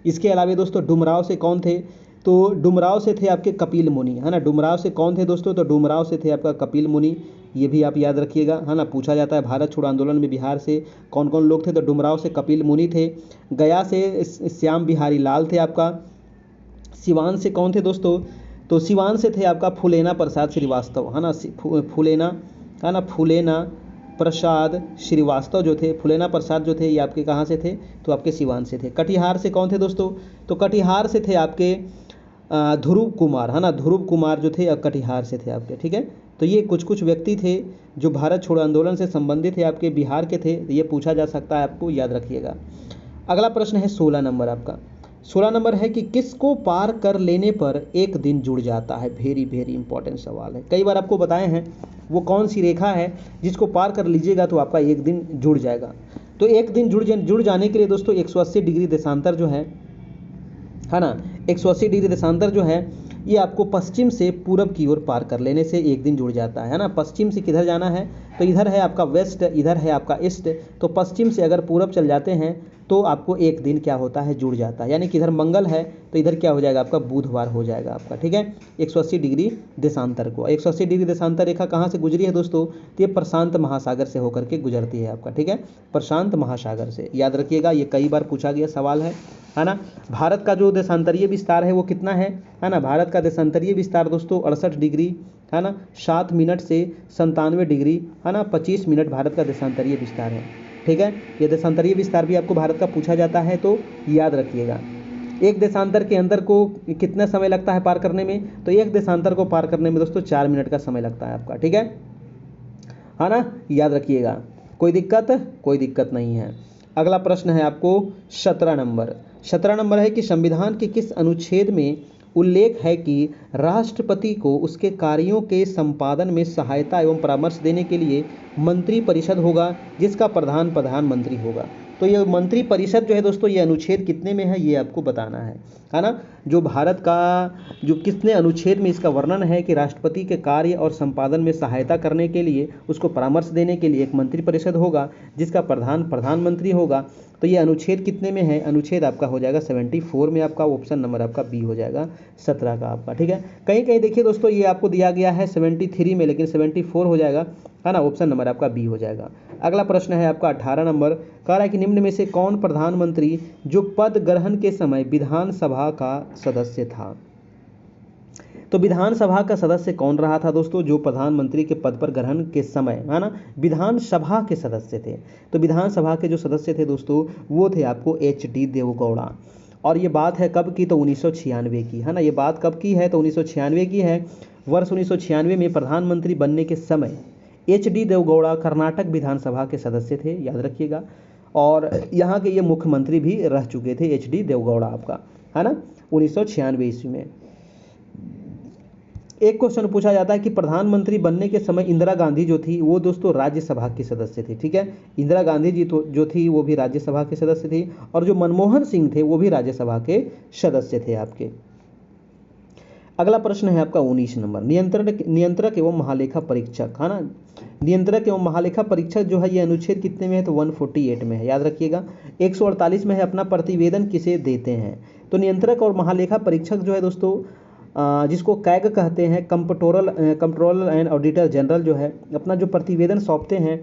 इसके अलावा दोस्तों डुमराव से कौन थे? तो डुमराव से थे आपके कपिल मुनि, है ना। डुमराव से कौन थे दोस्तों? तो डुमराव से थे आपका कपिल मुनि, ये भी आप याद रखिएगा, है ना। पूछा जाता है भारत छोड़ो आंदोलन में बिहार से कौन कौन लोग थे? तो डुमराव से कपिल मुनि थे, गया से श्याम बिहारी लाल थे आपका, सिवान से कौन थे दोस्तों? तो सिवान से थे आपका फूलेना प्रसाद श्रीवास्तव, है ना। फूलेना, है ना, फूलेना प्रसाद श्रीवास्तव जो थे, फूलेना प्रसाद जो थे ये आपके कहाँ से थे? तो आपके सिवान से थे। कटिहार से कौन थे दोस्तों? तो कटिहार से थे आपके ध्रुव कुमार, है ना। ध्रुव कुमार जो थे कटिहार से थे आपके, ठीक है। तो ये कुछ कुछ व्यक्ति थे जो भारत छोड़ो आंदोलन से संबंधित थे, आपके बिहार के थे। ये पूछा जा सकता है, आपको याद रखिएगा। अगला प्रश्न है 16 नंबर आपका। 16 नंबर है कि किसको पार कर लेने पर एक दिन जुड़ जाता है? वेरी वेरी इंपॉर्टेंट सवाल है, कई बार आपको बताए हैं। वो कौन सी रेखा है जिसको पार कर लीजिएगा तो आपका एक दिन जुड़ जाएगा? तो एक दिन जुड़ जाने के लिए दोस्तों 180 डिग्री देशांतर जो है ना, 180 डिग्री देशांतर जो है ये आपको पश्चिम से पूरब की ओर पार कर लेने से एक दिन जुड़ जाता है ना। पश्चिम से किधर जाना है? तो इधर है आपका वेस्ट, इधर है आपका ईस्ट। तो पश्चिम से अगर पूरब चल जाते हैं तो आपको एक दिन क्या होता है? जुड़ जाता है। यानी कि इधर मंगल है तो इधर क्या हो जाएगा? आपका बुधवार हो जाएगा आपका, ठीक है। 180 डिग्री देशांतर को, 180 डिग्री देशांतर रेखा कहाँ से गुजरी है दोस्तों? तो ये प्रशांत महासागर से होकर के गुजरती है आपका, ठीक है, प्रशांत महासागर से, याद रखिएगा। ये कई बार पूछा गया सवाल है ना। भारत का जो देशांतरीय विस्तार है वो कितना है ना। भारत का देशांतरीय विस्तार दोस्तों 68 डिग्री, है ना, 7 मिनट से 97 डिग्री, है ना, 25 मिनट भारत का देशांतरीय विस्तार है, ठीक है। ये देशांतरीय विस्तार भी आपको भारत का पूछा जाता है तो याद रखिएगा। एक देशांतर के अंतर को कितना समय लगता है पार करने में? तो एक देशांतर को पार करने में दोस्तों 4 मिनट का समय लगता है आपका, ठीक है ना, याद रखिएगा। कोई दिक्कत नहीं है। अगला प्रश्न है आपको 17 नंबर। 17 नंबर है कि संविधान के किस अनुच्छेद में उल्लेख है कि राष्ट्रपति को उसके कार्यों के संपादन में सहायता एवं परामर्श देने के लिए मंत्री परिषद होगा जिसका प्रधान प्रधानमंत्री होगा? तो ये मंत्री परिषद जो है दोस्तों ये अनुच्छेद कितने में है ये आपको बताना है ना। जो भारत का जो कितने अनुच्छेद में इसका वर्णन है कि राष्ट्रपति के कार्य और संपादन में सहायता करने के लिए, उसको परामर्श देने के लिए एक मंत्री परिषद होगा जिसका प्रधानमंत्री होगा। तो ये अनुच्छेद कितने में है? अनुच्छेद आपका हो जाएगा 74 में, आपका ऑप्शन नंबर आपका बी हो जाएगा 17 का आपका, ठीक है। कहीं कहीं देखिए दोस्तों ये आपको दिया गया है 73 में, लेकिन 74 हो जाएगा, है ना, ऑप्शन नंबर आपका बी हो जाएगा। अगला प्रश्न है आपका 18 नंबर, कह रहा है कि निम्न में से कौन प्रधानमंत्री जो पद ग्रहण के समय विधानसभा का सदस्य था? तो विधानसभा का सदस्य कौन रहा था दोस्तों? जो प्रधानमंत्री के पद पर ग्रहण के समय, है ना, विधानसभा के सदस्य थे। तो विधानसभा के जो सदस्य थे दोस्तों वो थे आपको HD देवगौड़ा। और ये बात है कब की? तो 1996 की, है ना। ये बात कब की है? तो 1996 की है। वर्ष 1996 में प्रधानमंत्री बनने के समय HD देवगौड़ा कर्नाटक विधानसभा के सदस्य थे, याद रखिएगा। और यहाँ के ये मुख्यमंत्री भी रह चुके थे HD देवगौड़ा आपका, है ना, 1996 ईस्वी में। एक क्वेश्चन पूछा जाता है कि प्रधानमंत्री बनने के समय इंदिरा गांधी जो थी वो दोस्तों राज्यसभा की सदस्य थी, ठीक है। इंदिरा गांधी जी तो जो थी वो भी राज्यसभा के सदस्य थी, और जो मनमोहन सिंह थे वो भी राज्यसभा के सदस्य थे आपके। अगला प्रश्न है आपका 19 नंबर, नियंत्रक एवं महालेखा परीक्षक, है ना। नियंत्रक एवं महालेखा परीक्षक जो है ये अनुच्छेद कितने में है? तो 148 में है, याद रखिएगा। 148 में है अपना प्रतिवेदन किसे देते हैं? तो नियंत्रक और महालेखा परीक्षक जो है दोस्तों जिसको कैग कहते हैं, कंप्ट्रोलर एंड ऑडिटर जनरल जो है, अपना जो प्रतिवेदन सौंपते हैं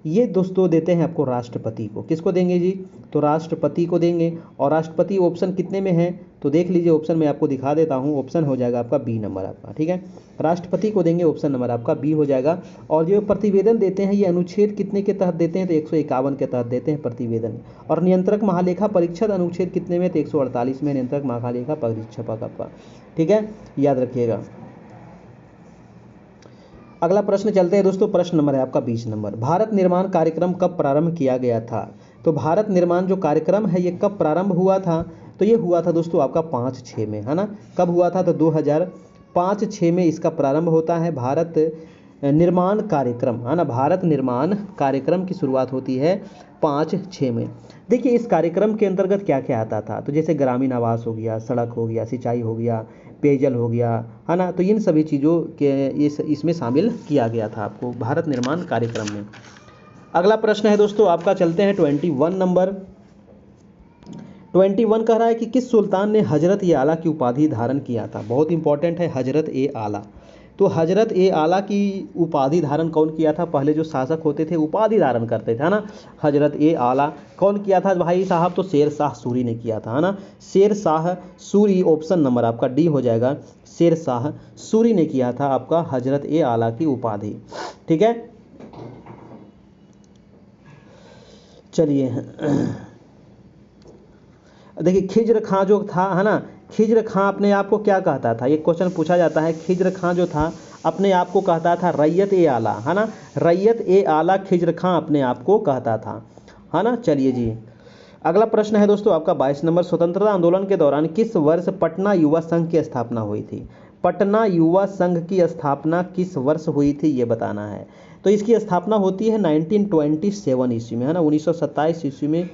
ये दोस्तों देते हैं आपको राष्ट्रपति को। किसको देंगे जी? तो राष्ट्रपति को देंगे। और राष्ट्रपति ऑप्शन कितने में है? तो देख लीजिए, ऑप्शन मैं आपको दिखा देता हूँ। ऑप्शन हो जाएगा आपका बी नंबर आपका, ठीक है। राष्ट्रपति को देंगे, ऑप्शन नंबर आपका बी हो जाएगा। और जो प्रतिवेदन देते हैं ये अनुच्छेद कितने के तहत देते हैं? तो 151 के तहत देते हैं प्रतिवेदन। और नियंत्रक महालेखा परीक्षक अनुच्छेद कितने में? तो 148 में नियंत्रक महालेखा परीक्षक आपका, ठीक है, याद रखिएगा। अगला प्रश्न चलते हैं दोस्तों। प्रश्न नंबर है आपका 20 नंबर। भारत निर्माण कार्यक्रम कब प्रारंभ किया गया था? तो भारत निर्माण जो कार्यक्रम है ये कब प्रारंभ हुआ था? तो ये हुआ था दोस्तों आपका 5-6 में, है ना। कब हुआ था? तो 2005-6 में इसका प्रारंभ होता है। भारत निर्माण कार्यक्रम, है ना, भारत निर्माण कार्यक्रम की शुरुआत होती है 5-6 में। देखिए इस कार्यक्रम के अंतर्गत क्या क्या आता था? तो जैसे ग्रामीण आवास हो गया, सड़क हो गया, सिंचाई हो गया, पेयजल हो गया, है ना। तो इन सभी चीज़ों के इसमें शामिल किया गया था आपको भारत निर्माण कार्यक्रम में। अगला प्रश्न है दोस्तों आपका, चलते हैं 21 नंबर। 21 कह रहा है कि किस सुल्तान ने हजरत ए आला की उपाधि धारण किया था? बहुत इंपॉर्टेंट है, हजरत ए आला। तो हजरत ए आला की उपाधि धारण कौन किया था? पहले जो शासक होते थे उपाधि धारण करते थे, है ना। हजरत ए आला कौन किया था भाई साहब? तो शेर शाह सूरी ने किया था, है ना। शेर शाह सूरी, ऑप्शन नंबर आपका डी हो जाएगा। शेर शाह सूरी ने किया था आपका हजरत ए आला की उपाधि, ठीक है। चलिए देखिए खिज्र खां जो था, है ना, खिज्र खां अपने आप को क्या कहता था? ये क्वेश्चन पूछा जाता है। खिज्र खां जो था अपने आप को कहता था रैयत ए आला, है ना। रैयत ए आला खिज्र खां अपने आप को कहता था, है ना। चलिए जी, अगला प्रश्न है दोस्तों आपका 22 नंबर। स्वतंत्रता आंदोलन के दौरान किस वर्ष पटना युवा संघ की स्थापना हुई थी? पटना युवा संघ की स्थापना किस वर्ष हुई थी ये बताना है। तो इसकी स्थापना होती है 1927 ईस्वी में, है ना। 1927 ईस्वी में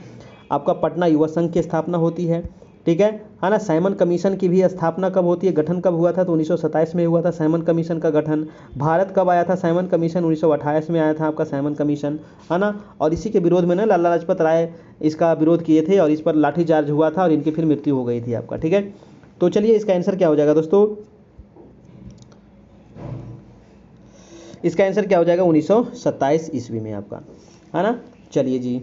आपका पटना युवा संघ की स्थापना होती है, ठीक है ना। साइमन कमीशन की भी स्थापना कब होती है? गठन कब हुआ था? तो 1927 में हुआ था साइमन कमीशन का गठन। भारत कब आया था साइमन कमीशन? 1928 में आया था आपका साइमन कमीशन, है ना। और इसी के विरोध में ना लाला लाजपत राय इसका विरोध किए थे और इस पर लाठीचार्ज हुआ था और इनकी फिर मृत्यु हो गई थी आपका, ठीक है। तो चलिए इसका आंसर क्या हो जाएगा दोस्तों? इसका आंसर क्या हो जाएगा? 1927 ईस्वी में आपका, है ना। चलिए जी,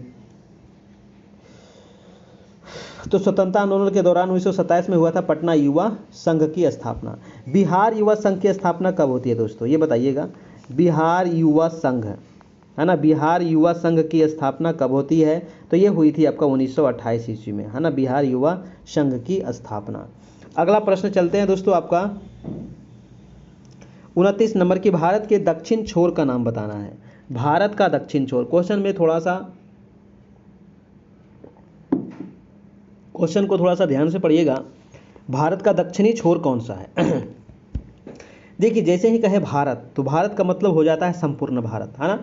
तो स्वतंत्रता आंदोलन के दौरान 1927 में हुआ था पटना युवा संघ की स्थापना। बिहार युवा संघ की स्थापना कब होती है दोस्तों? ये बताइएगा। बिहार युवा संघ, है ना, बिहार युवा संघ की स्थापना कब होती है? तो ये हुई थी आपका 1928 ईस्वी में, है ना, बिहार युवा संघ की स्थापना। अगला प्रश्न चलते हैं दोस्तों आपका 29 नंबर की। भारत के दक्षिण छोर का नाम बताना है। भारत का दक्षिण छोर, क्वेश्चन को थोड़ा सा ध्यान से पढ़िएगा। भारत का दक्षिणी छोर कौन सा है? देखिए जैसे ही कहे भारत तो भारत का मतलब हो जाता है संपूर्ण भारत, है ना।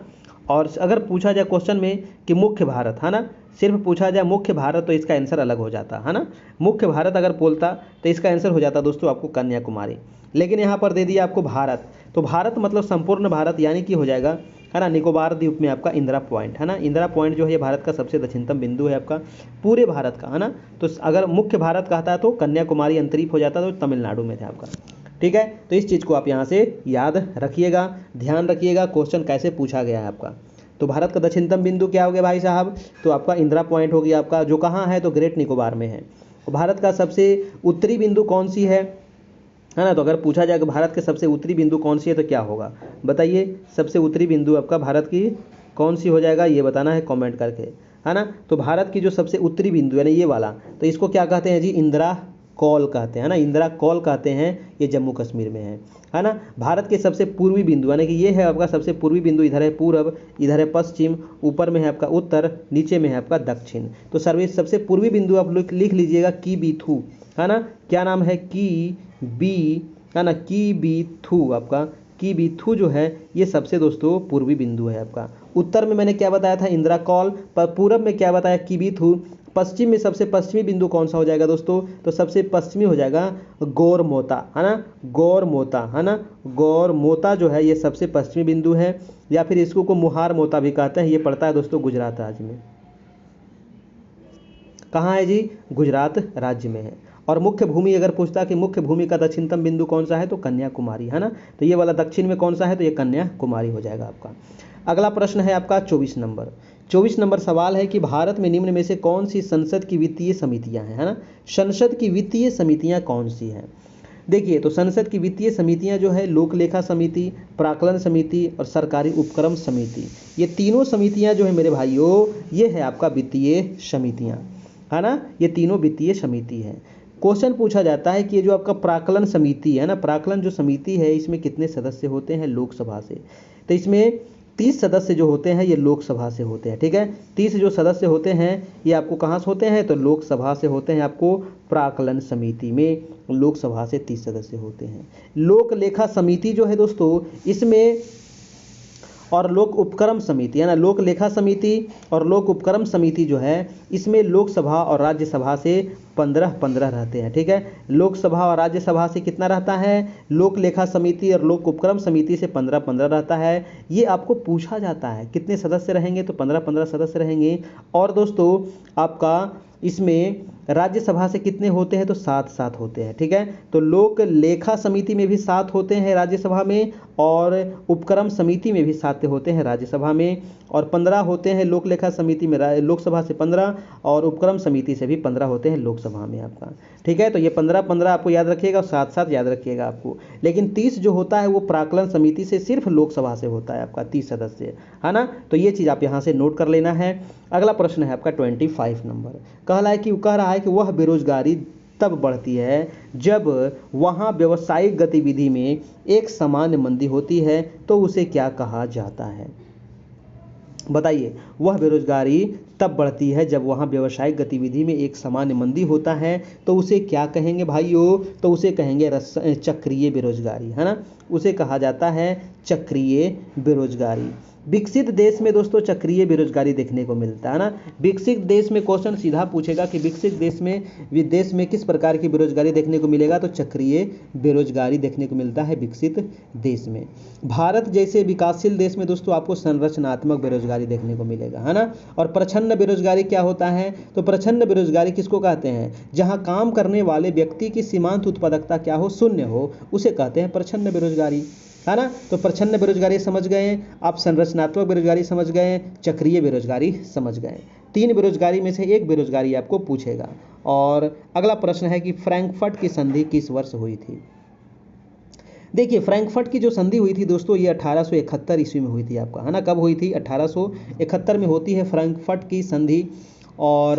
और अगर पूछा जाए क्वेश्चन में कि मुख्य भारत, है ना, सिर्फ पूछा जाए मुख्य भारत तो इसका आंसर अलग हो जाता है ना। मुख्य भारत अगर बोलता तो इसका आंसर हो जाता दोस्तों आपको कन्याकुमारी। लेकिन यहाँ पर दे दिया आपको भारत, तो भारत मतलब संपूर्ण भारत, यानी कि हो जाएगा, है ना, निकोबार द्वीप में आपका इंदिरा पॉइंट, है ना। इंदिरा पॉइंट जो है ये भारत का सबसे दक्षिणतम बिंदु है आपका पूरे भारत का, है ना। तो अगर मुख्य भारत कहता है तो कन्याकुमारी अंतरीप हो जाता तो तमिलनाडु में था आपका, ठीक है। तो इस चीज़ को आप यहाँ से याद रखिएगा, ध्यान रखिएगा क्वेश्चन कैसे पूछा गया है आपका। तो भारत का दक्षिणतम बिंदु क्या हो गया भाई साहब? तो आपका इंदिरा पॉइंट हो गया आपका, जो कहाँ है? तो ग्रेट निकोबार में है। भारत का सबसे उत्तरी बिंदु कौन सी है ना। तो अगर पूछा जाए कि भारत के सबसे उत्तरी बिंदु कौन सी है तो क्या होगा? बताइए, सबसे उत्तरी बिंदु आपका भारत की कौन सी हो जाएगा ये बताना है कमेंट करके, है ना। तो भारत की जो सबसे उत्तरी बिंदु है ना ये वाला, तो इसको क्या कहते हैं जी? इंदिरा कॉल कहते हैं ना, इंदिरा कॉल कहते हैं। ये जम्मू कश्मीर में है ना। भारत के सबसे पूर्वी बिंदु यानी कि ये है आपका सबसे पूर्वी बिंदु, इधर है पूर्व, इधर है पश्चिम, ऊपर में है आपका उत्तर, नीचे में है आपका दक्षिण। तो सबसे पूर्वी बिंदु आप लिख लीजिएगा की बीथू, है ना। क्या नाम है? की बी, है ना, की बीथू आपका, की बीथू जो है ये सबसे दोस्तों पूर्वी बिंदु है आपका। उत्तर में मैंने क्या बताया था? इंदिरा कॉल। पर पूरब में क्या बताया? की बीथू। पश्चिम में सबसे पश्चिमी बिंदु कौन सा हो जाएगा दोस्तों? तो सबसे पश्चिमी हो जाएगा गौरमोता, है ना, गौरमोता, है ना। गौरमोता जो है ये सबसे पश्चिमी बिंदु है, या फिर इसको को मुहार मोता भी कहते हैं। ये पड़ता है दोस्तों गुजरात राज्य में। कहाँ है जी? गुजरात राज्य में है। और मुख्य भूमि अगर पूछता कि मुख्य भूमि का दक्षिणतम बिंदु कौन सा है तो कन्याकुमारी, है ना। तो ये वाला दक्षिण में कौन सा है? तो ये कन्याकुमारी हो जाएगा आपका। अगला प्रश्न है आपका 24 नंबर सवाल है कि भारत में निम्न में से कौन सी संसद की वित्तीय समितियां हैं, है ना। संसद की वित्तीय समितियां कौन सी हैं। देखिए, तो संसद की वित्तीय समितियां जो है लोक लेखा समिति, प्राक्कलन समिति और सरकारी उपक्रम समिति, ये तीनों समितियां जो है मेरे भाइयों, ये है आपका वित्तीय समितियां, है ना। ये तीनों वित्तीय समिति है। क्वेश्चन पूछा जाता है कि ये जो आपका प्राक्कलन समिति है ना, प्राक्कलन जो समिति है इसमें कितने सदस्य होते हैं लोकसभा से। तो इसमें 30 सदस्य जो होते हैं ये लोकसभा से होते हैं, ठीक है। 30 जो सदस्य होते हैं ये आपको कहाँ से होते हैं, तो लोकसभा से होते हैं। आपको प्राक्कलन समिति में लोकसभा से 30 सदस्य होते हैं। लोक लेखा समिति जो है दोस्तों, इसमें और लोक उपक्रम समिति है ना, लोक लेखा समिति और लोक उपक्रम समिति जो है इसमें लोकसभा और राज्यसभा से 15-15 रहते हैं, ठीक है। लोकसभा और राज्यसभा से कितना रहता है, लोक लेखा समिति और लोक उपक्रम समिति से 15-15 रहता है। ये आपको पूछा जाता है कितने सदस्य रहेंगे, तो 15-15 सदस्य रहेंगे। और दोस्तों आपका इसमें राज्यसभा से कितने होते हैं, तो 7-7 होते हैं, ठीक है। तो लोक लेखा समिति में भी 7 होते हैं राज्यसभा में, और उपक्रम समिति में भी 7 होते हैं राज्यसभा में, और 15 होते हैं लोक लेखा समिति में, लोकसभा से 15 और उपक्रम समिति से भी 15 होते हैं लोकसभा में आपका, ठीक है। तो ये 15-15 आपको याद रखिएगा और 7-7 याद रखिएगा आपको। लेकिन 30 जो होता है वो प्राक्कलन समिति से सिर्फ लोकसभा से होता है आपका 30 सदस्य, है ना। तो ये चीज़ आप यहाँ से नोट कर लेना है। अगला प्रश्न है आपका 25 नंबर, कह रहा है कि वह बेरोजगारी तब बढ़ती है जब वहाँ व्यावसायिक गतिविधि में एक सामान्य मंदी होती है, तो उसे क्या कहा जाता है। बताइए, वह बेरोजगारी तब बढ़ती है जब वहाँ व्यावसायिक गतिविधि में एक सामान्य मंदी होता है, तो उसे क्या कहेंगे भाइयों, तो उसे कहेंगे चक्रीय बेरोजगारी, है ना। उसे कहा जाता है चक्रीय बेरोजगारी। विकसित देश में दोस्तों चक्रीय बेरोजगारी देखने को मिलता है ना। विकसित देश में क्वेश्चन सीधा पूछेगा कि विकसित देश में किस प्रकार की बेरोजगारी देखने को मिलेगा, तो चक्रीय बेरोजगारी देखने को मिलता है विकसित देश में। भारत जैसे विकासशील देश में दोस्तों आपको संरचनात्मक बेरोजगारी देखने को मिलेगा, है ना। और प्रच्छन्न बेरोजगारी क्या होता है, तो प्रच्छन्न बेरोजगारी किसको कहते हैं, जहां काम करने वाले व्यक्ति की सीमांत उत्पादकता क्या हो, शून्य हो, उसे कहते हैं प्रच्छन्न बेरोजगारी, है ना। तो प्रच्छन्न बेरोजगारी समझ गए आप, संरचनात्मक बेरोजगारी समझ गए, चक्रीय बेरोजगारी समझ गए। 3 बेरोजगारी में से एक बेरोजगारी आपको पूछेगा। और अगला प्रश्न है कि फ्रैंकफर्ट की संधि किस वर्ष हुई थी। देखिए, फ्रैंकफर्ट की जो संधि हुई थी दोस्तों, ये 1871 ईस्वी में हुई थी आपका, है ना। कब हुई थी, 1871 में होती है फ्रैंकफर्ट की संधि। और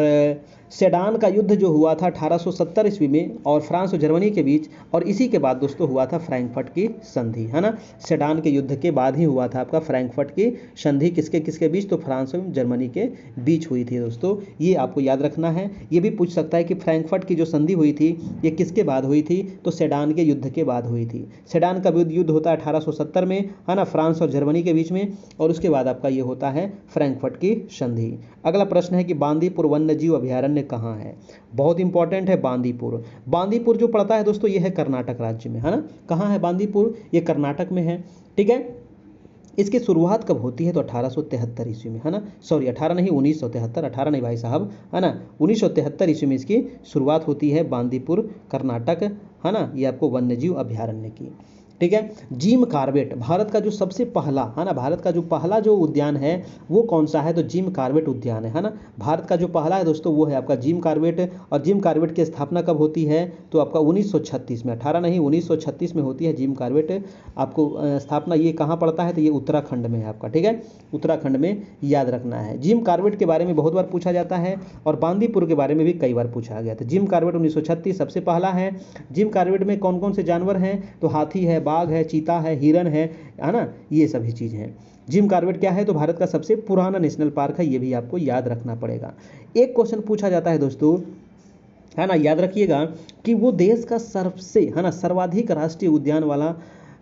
सेडान का युद्ध जो हुआ था 1870 ईस्वी में और फ्रांस और जर्मनी के बीच, और इसी के बाद दोस्तों हुआ था फ्रैंकफर्ट की संधि, है ना। सेडान के युद्ध के बाद ही हुआ था आपका फ्रैंकफर्ट की संधि। किसके किसके बीच, तो फ्रांस और जर्मनी के बीच हुई थी दोस्तों, ये आपको याद रखना है। ये भी पूछ सकता है कि फ्रैंकफर्ट की जो संधि हुई थी ये किसके बाद हुई थी, तो सेडान के युद्ध के बाद हुई थी। सेडान का युद्ध होता है 1870 में, है ना, फ्रांस और जर्मनी के बीच में, और उसके बाद आपका ये होता है फ्रैंकफर्ट की संधि। अगला प्रश्न है कि बांदीपुर वन्यजीव अभयारण्य कहाँ है। बहुत इंपॉर्टेंट है बांदीपुर। बांदीपुर जो पड़ता है दोस्तों ये है कर्नाटक राज्य में, है ना। कहाँ है बांदीपुर, ये कर्नाटक में है, ठीक है। इसकी शुरुआत कब होती है, तो 1873 ईस्वी में, है ना। सॉरी 18 नहीं, 1973, 18 नहीं भाई साहब, है ना। 1973 ईस्वी में इसकी शुरुआत होती है बांदीपुर कर्नाटक, है ना। ये आपको वन्यजीव अभयारण्य की, ठीक है। जिम कॉर्बेट भारत का जो सबसे पहला, है ना, भारत का जो पहला जो उद्यान है वो कौन सा है, तो जिम कॉर्बेट उद्यान है ना। भारत का जो पहला है दोस्तों वो है आपका जिम कॉर्बेट। और जिम कॉर्बेट की स्थापना कब होती है, तो आपका 1936 में, 18 नहीं 1936 में होती है जिम कॉर्बेट आपको स्थापना। ये कहाँ पड़ता है, तो ये उत्तराखंड में है आपका, ठीक है, उत्तराखंड में याद रखना है। जिम कॉर्बेट के बारे में बहुत बार पूछा जाता है और बांदीपुर के बारे में भी कई बार पूछा गया था। जिम कॉर्बेट 1936 सबसे पहला है। जिम कॉर्बेट में कौन कौन से जानवर हैं, तो हाथी है, बाघ है, चीता है, हिरन है ना, ये सभी चीज़ हैं। जिम कॉर्बेट क्या है, तो भारत का सबसे पुराना नेशनल पार्क है, ये भी आपको याद रखना पड़ेगा। एक क्वेश्चन पूछा जाता है दोस्तों, है ना, याद रखिएगा कि वो देश का सबसे, है ना, सर्वाधिक राष्ट्रीय उद्यान वाला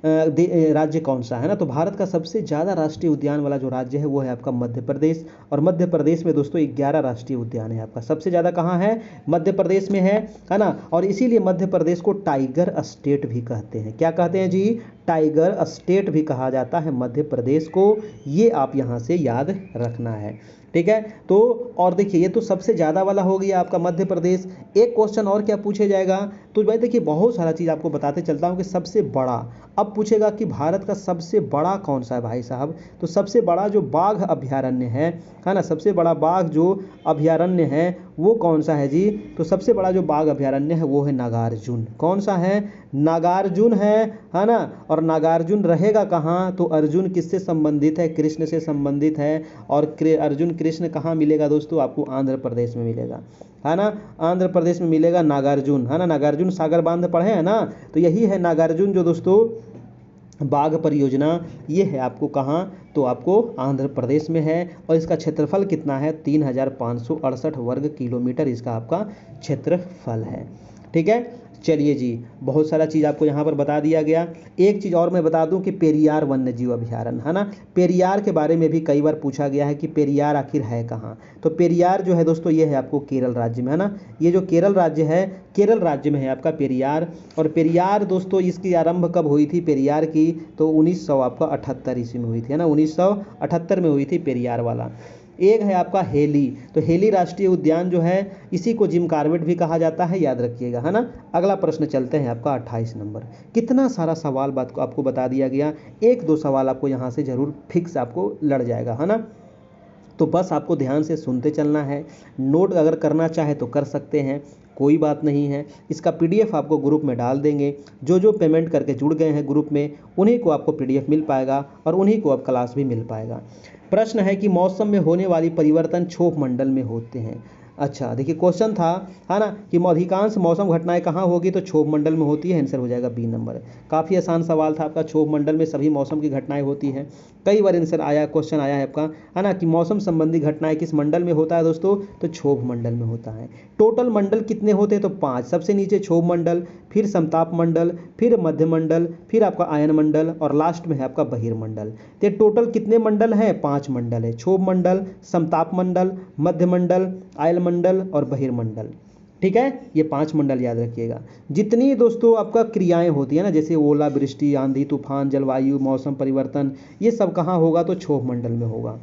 राज्य कौन सा है ना। तो भारत का सबसे ज़्यादा राष्ट्रीय उद्यान वाला जो राज्य है वो है आपका मध्य प्रदेश। और मध्य प्रदेश में दोस्तों 11 राष्ट्रीय उद्यान है आपका। सबसे ज़्यादा कहाँ है, मध्य प्रदेश में है ना। और इसीलिए मध्य प्रदेश को टाइगर स्टेट भी कहते हैं। क्या कहते हैं जी, टाइगर स्टेट भी कहा जाता है मध्य प्रदेश को। ये आप यहाँ से याद रखना है। ठीक है। तो और देखिए ये तो सबसे ज़्यादा वाला हो गया आपका मध्य प्रदेश। एक क्वेश्चन और क्या पूछे जाएगा, तो भाई देखिए बहुत सारा चीज़ आपको बताते चलता हूँ कि सबसे बड़ा, अब पूछेगा कि भारत का सबसे बड़ा कौन सा है भाई साहब, तो सबसे बड़ा जो बाघ अभयारण्य है ना, सबसे बड़ा बाघ जो अभयारण्य है वो कौन सा है जी, तो सबसे बड़ा जो बाघ अभयारण्य है वो है नागार्जुन। कौन सा है, नागार्जुन है ना। और नागार्जुन रहेगा कहाँ, तो अर्जुन किससे संबंधित है, कृष्ण से संबंधित है। और अर्जुन कृष्ण कहाँ मिलेगा दोस्तों, आपको आंध्र प्रदेश में मिलेगा, है ना, आंध्र प्रदेश में मिलेगा नागार्जुन, है ना। नागार्जुन सागर बांध पढ़े हैं ना, तो यही है नागार्जुन जो दोस्तों बाघ परियोजना, ये है आपको कहाँ, तो आपको आंध्र प्रदेश में है। और इसका क्षेत्रफल कितना है, 3568 वर्ग किलोमीटर इसका आपका क्षेत्रफल है। ठीक है, चलिए जी, बहुत सारा चीज़ आपको यहाँ पर बता दिया गया। एक चीज़ और मैं बता दूं कि पेरियार वन्य जीव अभयारण्य, है ना, पेरियार के बारे में भी कई बार पूछा गया है कि पेरियार आखिर है कहाँ। तो पेरियार जो है दोस्तों ये है आपको केरल राज्य में, है ना, ये जो केरल राज्य है, केरल राज्य में है आपका पेरियार। और पेरियार दोस्तों इसकी आरंभ कब हुई थी पेरियार की, तो 1978 ईस्वी में हुई थी, है ना, 1978 में हुई थी पेरियार वाला। एक है आपका हेली, तो हेली राष्ट्रीय उद्यान जो है इसी को जिम कॉर्बेट भी कहा जाता है, याद रखिएगा, है ना। अगला प्रश्न चलते हैं आपका 28 नंबर। कितना सारा सवाल बात को आपको बता दिया गया, एक दो सवाल आपको यहाँ से जरूर फिक्स आपको लड़ जाएगा, है ना। तो बस आपको ध्यान से सुनते चलना है, नोट अगर करना चाहे तो कर सकते हैं, कोई बात नहीं है। इसका पीडीएफ आपको ग्रुप में डाल देंगे, जो जो पेमेंट करके जुड़ गए हैं ग्रुप में उन्हीं को आपको पीडीएफ मिल पाएगा और उन्हीं को अब क्लास भी मिल पाएगा। प्रश्न है कि मौसम में होने वाली परिवर्तन क्षोभ मंडल में होते हैं। अच्छा देखिए क्वेश्चन था, है ना, कि अधिकांश मौसम घटनाएं कहाँ होगी, तो क्षोभ मंडल में होती है, आंसर हो जाएगा बी नंबर। काफ़ी आसान सवाल था आपका, क्षोभ मंडल में सभी मौसम की घटनाएं होती हैं। कई बार आंसर आया, क्वेश्चन आया है आपका, है ना, कि मौसम संबंधी घटनाएं किस मंडल में होता है दोस्तों, तो क्षोभ मंडल में होता है। टोटल मंडल कितने होते हैं, तो 5, सबसे नीचे क्षोभ मंडल, फिर समताप मंडल, फिर मध्य मंडल, फिर आपका आयन मंडल और लास्ट में है आपका बहिर्मंडल। तो टोटल कितने मंडल हैं, 5 मंडल है, क्षोभ मंडल, समताप मंडल, मध्य मंडल, आयल मंडल और बहिर्मंडल। ठीक है, ये 5 मंडल याद रखिएगा। जितनी दोस्तों आपका क्रियाएं होती है ना, जैसे ओला वृष्टि, आंधी तूफान, जलवायु, मौसम परिवर्तन, ये सब कहाँ होगा, तो क्षोभ मंडल में होगा,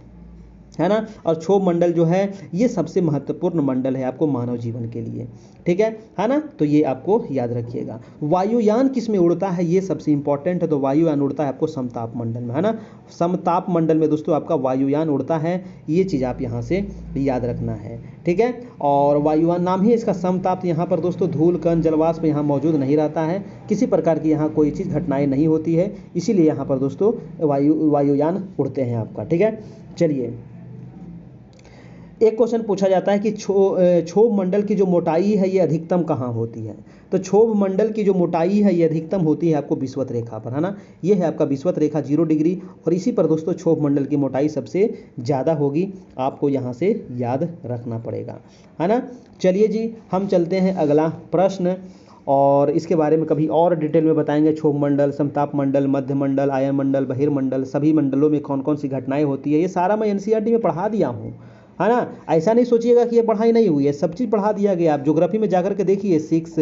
है ना। और क्षोभ मंडल जो है ये सबसे महत्वपूर्ण मंडल है आपको मानव जीवन के लिए, ठीक है ना। तो ये आपको याद रखिएगा। वायुयान किस में उड़ता है, ये सबसे इंपॉर्टेंट है, तो वायुयान उड़ता है आपको समताप मंडल में, है ना। समताप मंडल में दोस्तों आपका वायुयान उड़ता है, ये चीज़ आप यहाँ से याद रखना है, ठीक है। और वायुयान नाम ही इसका समताप, यहाँ पर दोस्तों धूल कण जलवाष्प यहाँ मौजूद नहीं रहता है, किसी प्रकार की यहाँ कोई चीज़ घटनाएं नहीं होती है, इसीलिए यहाँ पर दोस्तों वायुयान उड़ते हैं आपका, ठीक है। चलिए एक क्वेश्चन पूछा जाता है कि क्षोभ मंडल की जो मोटाई है ये अधिकतम कहाँ होती है, तो क्षोभ मंडल की जो मोटाई है ये अधिकतम होती है आपको विषुवत रेखा पर, है ना। ये है आपका विषुवत रेखा 0 डिग्री और इसी पर दोस्तों क्षोभ मंडल की मोटाई सबसे ज़्यादा होगी, आपको यहाँ से याद रखना पड़ेगा, है ना। चलिए जी हम चलते हैं अगला प्रश्न और इसके बारे में कभी और डिटेल में बताएंगे। क्षोभ मंडल, समताप मंडल, मध्य मंडल, आयन मंडल, बहिर्मंडल, सभी मंडलों में कौन कौन सी घटनाएं होती है, ये सारा मैं एनसीईआरटी में पढ़ा दिया हूँ, है ना। ऐसा नहीं सोचिएगा कि ये पढ़ाई नहीं हुई है, सब चीज़ पढ़ा दिया गया। आप ज्योग्राफी में जाकर के देखिए 6,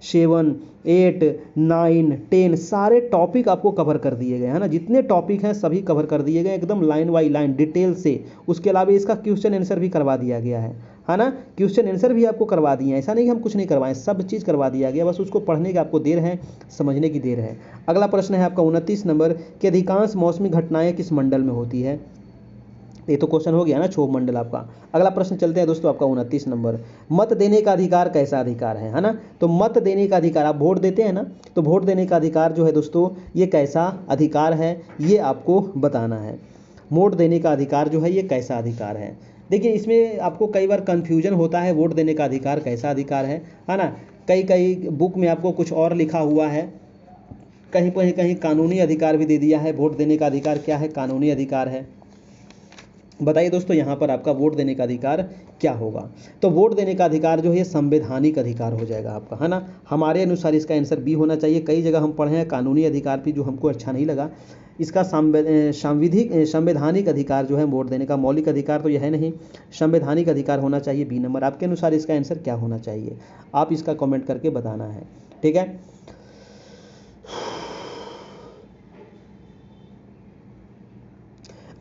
7, 8, 9, 10 सारे टॉपिक आपको कवर कर दिए गए, है ना। जितने टॉपिक हैं सभी कवर कर दिए गए एकदम लाइन बाई लाइन डिटेल से। उसके अलावा इसका क्वेश्चन आंसर भी करवा दिया गया है ना। क्वेश्चन आंसर भी आपको करवा दिए हैं, ऐसा नहीं कि हम कुछ नहीं करवाएं, सब चीज़ करवा दिया गया, बस उसको पढ़ने की आपको देर है, समझने की देर है। अगला प्रश्न है आपका 29 नंबर कि अधिकांश मौसमी घटनाएं किस मंडल में होती है, ये तो क्वेश्चन हो गया ना क्षोभ मंडल आपका। अगला प्रश्न चलते हैं दोस्तों आपका 29 नंबर, मत देने का अधिकार कैसा अधिकार है ना। तो मत देने का अधिकार, आप वोट देते हैं ना, तो वोट देने का अधिकार जो है दोस्तों ये कैसा अधिकार है ये आपको बताना है। वोट देने का अधिकार जो है ये कैसा अधिकार है। देखिए इसमें आपको कई बार कन्फ्यूजन होता है, वोट देने का अधिकार कैसा अधिकार है ना। कई कई बुक में आपको कुछ और लिखा हुआ है, कहीं कहीं कहीं कानूनी अधिकार भी दे दिया है। वोट देने का अधिकार क्या है, कानूनी अधिकार है। बताइए दोस्तों यहाँ पर आपका वोट देने का अधिकार क्या होगा, तो वोट देने का अधिकार जो है ये संवैधानिक अधिकार हो जाएगा आपका, है ना। हमारे अनुसार इसका आंसर बी होना चाहिए। कई जगह हम पढ़े हैं कानूनी अधिकार भी, जो हमको अच्छा नहीं लगा। इसका संवैधानिक अधिकार जो है वोट देने का, मौलिक अधिकार तो यह है नहीं, संवैधानिक अधिकार होना चाहिए बी नंबर। आपके अनुसार इसका आंसर क्या होना चाहिए, आप इसका कमेंट करके बताना है, ठीक है।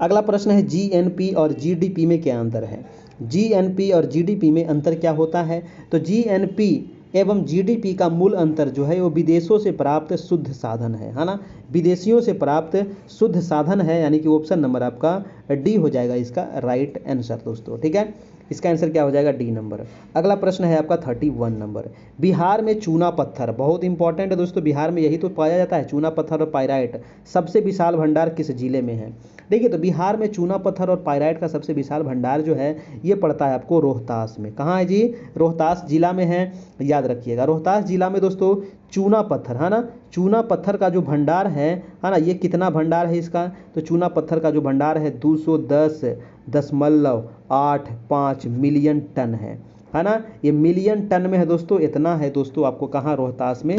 अगला प्रश्न है जीएनपी और जीडीपी में क्या अंतर है। जीएनपी और जीडीपी में अंतर क्या होता है, तो जीएनपी एवं जीडीपी का मूल अंतर जो है वो विदेशों से प्राप्त शुद्ध साधन है ना, विदेशियों से प्राप्त शुद्ध साधन है, यानी कि ऑप्शन नंबर आपका डी हो जाएगा इसका राइट आंसर दोस्तों। ठीक है, इसका आंसर क्या हो जाएगा, डी नंबर। अगला प्रश्न है आपका 31 नंबर, बिहार में चूना पत्थर, बहुत इंपॉर्टेंट है दोस्तों, बिहार में यही तो पाया जाता है, चूना पत्थर और पाइराइट, सबसे विशाल भंडार किस जिले में है। देखिए, तो बिहार में चूना पत्थर और पाइराइट का सबसे विशाल भंडार जो है ये पड़ता है आपको रोहतास में। कहाँ है जी, रोहतास जिला में है, याद रखिएगा। रोहतास जिला में दोस्तों चूना पत्थर है ना, चूना पत्थर का जो भंडार है ना, ये कितना भंडार है इसका, तो चूना पत्थर का जो भंडार है 210.85 मिलियन टन है ना, ये मिलियन टन में है दोस्तों, इतना है दोस्तों आपको कहाँ, रोहतास में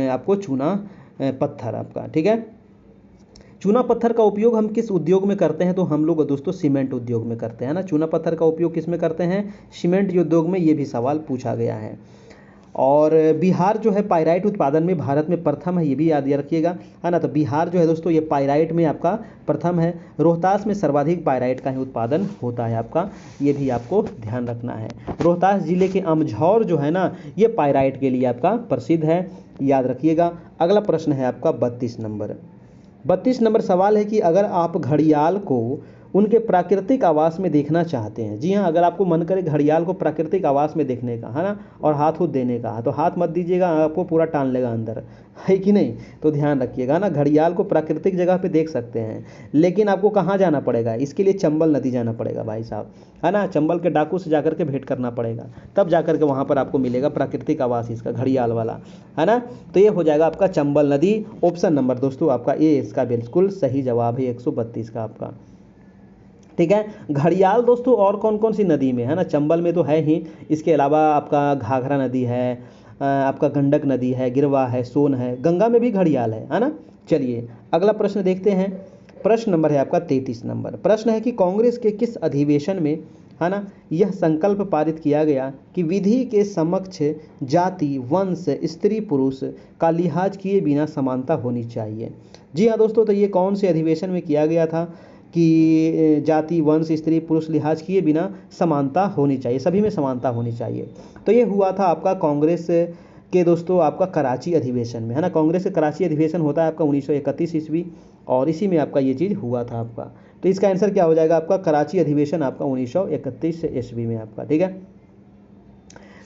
आपको चूना पत्थर आपका। ठीक है, चूना पत्थर का उपयोग हम किस उद्योग में करते हैं, तो हम लोग दोस्तों सीमेंट उद्योग में करते हैं ना। चूना पत्थर का उपयोग किस में करते हैं, सीमेंट उद्योग में, ये भी सवाल पूछा गया है। और बिहार जो है पाइराइट उत्पादन में भारत में प्रथम है, ये भी याद रखिएगा है ना। तो बिहार जो है दोस्तों ये पाइराइट में आपका प्रथम है। रोहतास में सर्वाधिक पाइराइट का ही उत्पादन होता है आपका, ये भी आपको ध्यान रखना है। रोहतास जिले के अमझौर जो है ना, ये पाइराइट के लिए आपका प्रसिद्ध है, याद रखिएगा। अगला प्रश्न है आपका 32 नंबर। 32 नंबर सवाल है कि अगर आप घड़ियाल को उनके प्राकृतिक आवास में देखना चाहते हैं, जी हाँ, अगर आपको मन करे घड़ियाल को प्राकृतिक आवास में देखने का है ना, और हाथ देने का, तो हाथ मत दीजिएगा, आपको पूरा टान लेगा अंदर, है कि नहीं। तो ध्यान रखिएगा ना, घड़ियाल को प्राकृतिक जगह पे देख सकते हैं, लेकिन आपको कहाँ जाना पड़ेगा, इसके लिए चंबल नदी जाना पड़ेगा भाई साहब, है ना। चंबल के डाकू से जाकर के भेंट करना पड़ेगा, तब जाकर के वहाँ पर आपको मिलेगा प्राकृतिक आवास इसका घड़ियाल वाला, है ना। तो ये हो जाएगा आपका चंबल नदी, ऑप्शन नंबर दोस्तों आपका ए इसका बिल्कुल सही जवाब है 132 का आपका। ठीक है, घड़ियाल दोस्तों और कौन कौन सी नदी में है ना, चंबल में तो है ही, इसके अलावा आपका घाघरा नदी है, आपका गंडक नदी है, गिरवा है, सोन है, गंगा में भी घड़ियाल है ना। चलिए अगला प्रश्न देखते हैं, प्रश्न नंबर है आपका 33 नंबर। प्रश्न है कि कांग्रेस के किस अधिवेशन में है ना यह संकल्प पारित किया गया कि विधि के समक्ष जाति, वंश, स्त्री पुरुष का लिहाज किए बिना समानता होनी चाहिए। जी हाँ दोस्तों, तो ये कौन से अधिवेशन में किया गया था कि जाति, वंश, स्त्री पुरुष लिहाज किए बिना समानता होनी चाहिए, सभी में समानता होनी चाहिए। तो ये हुआ था आपका कांग्रेस के दोस्तों आपका कराची अधिवेशन में, है ना। कांग्रेस का कराची अधिवेशन होता है आपका 1931 ईस्वी, और इसी में आपका ये चीज़ हुआ था आपका। तो इसका आंसर क्या हो जाएगा आपका, कराची अधिवेशन आपका 1931 ईस्वी में आपका। ठीक है,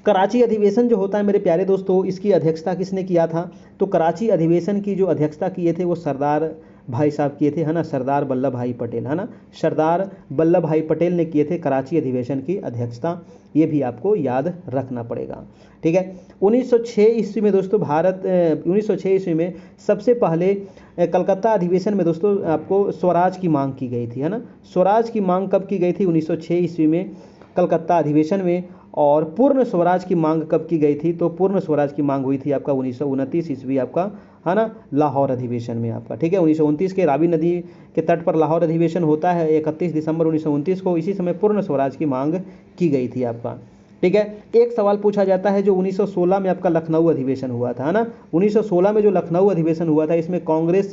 कराची अधिवेशन जो होता है मेरे प्यारे दोस्तों, इसकी अध्यक्षता किसने किया था, तो कराची अधिवेशन की जो अध्यक्षता किए थे वो सरदार भाई साहब किए थे, है ना, सरदार वल्लभ भाई पटेल, है ना, सरदार वल्लभ भाई पटेल ने किए थे कराची अधिवेशन की अध्यक्षता, ये भी आपको याद रखना पड़ेगा। ठीक है, 1906 ईस्वी में दोस्तों 1906 ईस्वी में सबसे पहले कलकत्ता अधिवेशन में दोस्तों आपको स्वराज की मांग की गई थी, है ना। स्वराज की मांग कब की गई थी, 1906 ईस्वी में कलकत्ता अधिवेशन में। और पूर्ण स्वराज की मांग कब की गई थी, तो पूर्ण स्वराज की मांग हुई थी आपका 1929 ईस्वी आपका, है ना, लाहौर अधिवेशन में आपका। ठीक है, 1929 के रावी नदी के तट पर लाहौर अधिवेशन होता है 31 दिसंबर 1929 को, इसी समय पूर्ण स्वराज की मांग की गई थी आपका। ठीक है, एक सवाल पूछा जाता है जो 1916 में आपका लखनऊ अधिवेशन हुआ था, है ना। 1916 में जो लखनऊ अधिवेशन हुआ था, इसमें कांग्रेस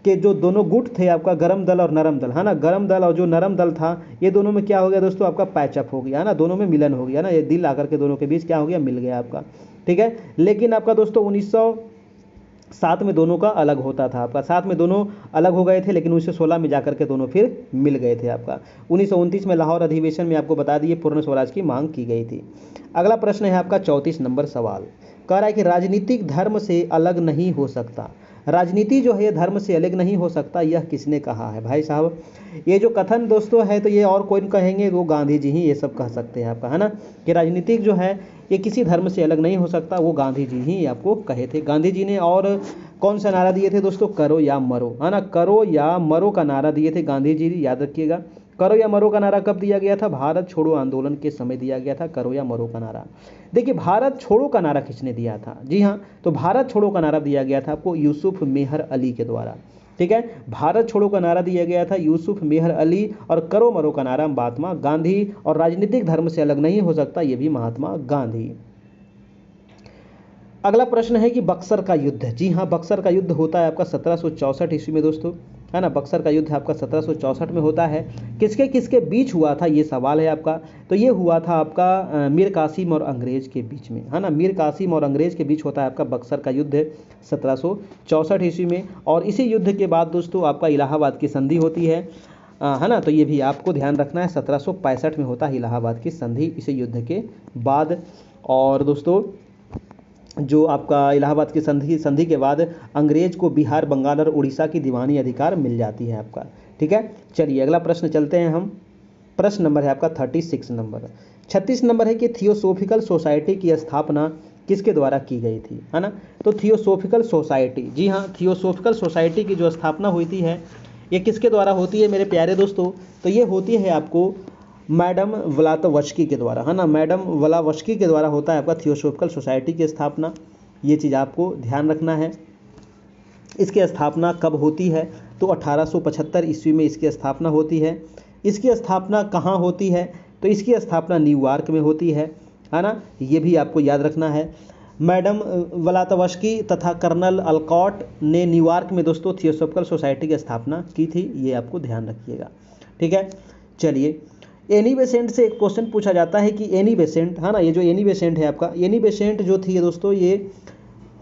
के जो दोनों गुट थे आपका, गरम दल और नरम दल, है ना, गरम दल और जो नरम दल था, ये दोनों में क्या हो गया दोस्तों, आपका पैचअप हो गया, है ना, दोनों में मिलन हो गया ना, ये दिल आकर के दोनों के बीच क्या हो गया, मिल गया आपका। ठीक है, लेकिन आपका दोस्तों 1907 में दोनों का अलग होता था आपका, साथ में दोनों अलग हो गए थे, लेकिन 1916 में जाकर के दोनों फिर मिल गए थे आपका। 1929 में लाहौर अधिवेशन में आपको बता दिए पूर्ण स्वराज की मांग की गई थी। अगला प्रश्न है आपका 34 नंबर सवाल, कह रहा है कि राजनीतिक धर्म से अलग नहीं हो सकता, राजनीति जो है धर्म से अलग नहीं हो सकता, यह किसने कहा है भाई साहब। ये जो कथन दोस्तों है, तो ये और कोई कहेंगे, वो गांधी जी ही ये सब कह सकते हैं आपका, है ना, कि राजनीतिक जो है ये किसी धर्म से अलग नहीं हो सकता, वो गांधी जी ही आपको कहे थे। गांधी जी ने और कौन सा नारा दिए थे दोस्तों, करो या मरो, है ना, करो या मरो का नारा दिए थे गांधी जी, याद रखिएगा। करो या मरो का नारा कब दिया गया था, भारत छोड़ो आंदोलन के समय दिया गया था करो या मरो का नारा। देखिए, भारत छोड़ो का नारा किसने दिया था, जी हाँ, तो भारत छोड़ो का नारा दिया गया था आपको यूसुफ मेहर अली के द्वारा। ठीक है, भारत छोड़ो का नारा दिया गया था यूसुफ मेहर अली, और करो मरो का नारा महात्मा गांधी, और राजनीतिक धर्म से अलग नहीं हो सकता, ये भी महात्मा गांधी। अगला प्रश्न है कि बक्सर का युद्ध, जी हाँ बक्सर का युद्ध होता है आपका 1764 ईस्वी में दोस्तों, है ना। बक्सर का युद्ध आपका 1764 में होता है। किसके किसके बीच हुआ था, ये सवाल है आपका। तो ये हुआ था आपका मीर कासिम और अंग्रेज के बीच में, है ना। मीर कासिम और अंग्रेज के बीच होता है आपका बक्सर का युद्ध 1764 ईस्वी में। और इसी युद्ध के बाद दोस्तों आपका इलाहाबाद की संधि होती है ना। तो ये भी आपको ध्यान रखना है, 1765 में होता है इलाहाबाद की संधि इसी युद्ध के बाद। और दोस्तों जो आपका इलाहाबाद की संधि के बाद अंग्रेज को बिहार, बंगाल और उड़ीसा की दीवानी अधिकार मिल जाती है आपका। ठीक है, चलिए अगला प्रश्न चलते हैं हम। प्रश्न नंबर है आपका 36 नंबर। 36 नंबर है कि थियोसॉफिकल सोसाइटी की स्थापना किसके द्वारा की गई थी, है ना। तो थियोसॉफिकल सोसाइटी, जी हाँ थियोसॉफिकल सोसाइटी की जो स्थापना होती है ये किसके द्वारा होती है मेरे प्यारे दोस्तों। तो ये होती है आपको मैडम व्लातवस्की के द्वारा, है ना। मैडम व्लावस्की के द्वारा होता है आपका थियोसॉफिकल सोसाइटी की स्थापना। ये चीज़ आपको ध्यान रखना है। इसकी स्थापना कब होती है, तो 1875 ईस्वी में इसकी स्थापना होती है। इसकी स्थापना कहाँ होती है, तो इसकी स्थापना न्यूयॉर्क में होती है ना। ये भी आपको याद रखना है। मैडम व्लातवस्की तथा कर्नल अलकॉट ने न्यूयॉर्क में दोस्तों थियोसॉफिकल सोसाइटी की स्थापना की थी, ये आपको ध्यान रखिएगा। ठीक है, चलिए एनी बेसेंट से एक क्वेश्चन पूछा जाता है कि एनी बेसेंट, है ना, ये जो एनी बेसेंट है आपका, एनी बेसेंट जो थी दोस्तों ये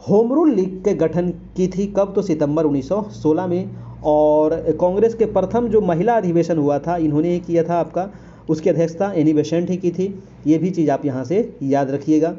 होम रूल लीग के गठन की थी कब, तो सितंबर 1916 में। और कांग्रेस के प्रथम जो महिला अधिवेशन हुआ था इन्होंने ही किया था आपका, उसकी अध्यक्षता एनी बेसेंट ही की थी। ये भी चीज़ आप यहाँ से याद रखिएगा।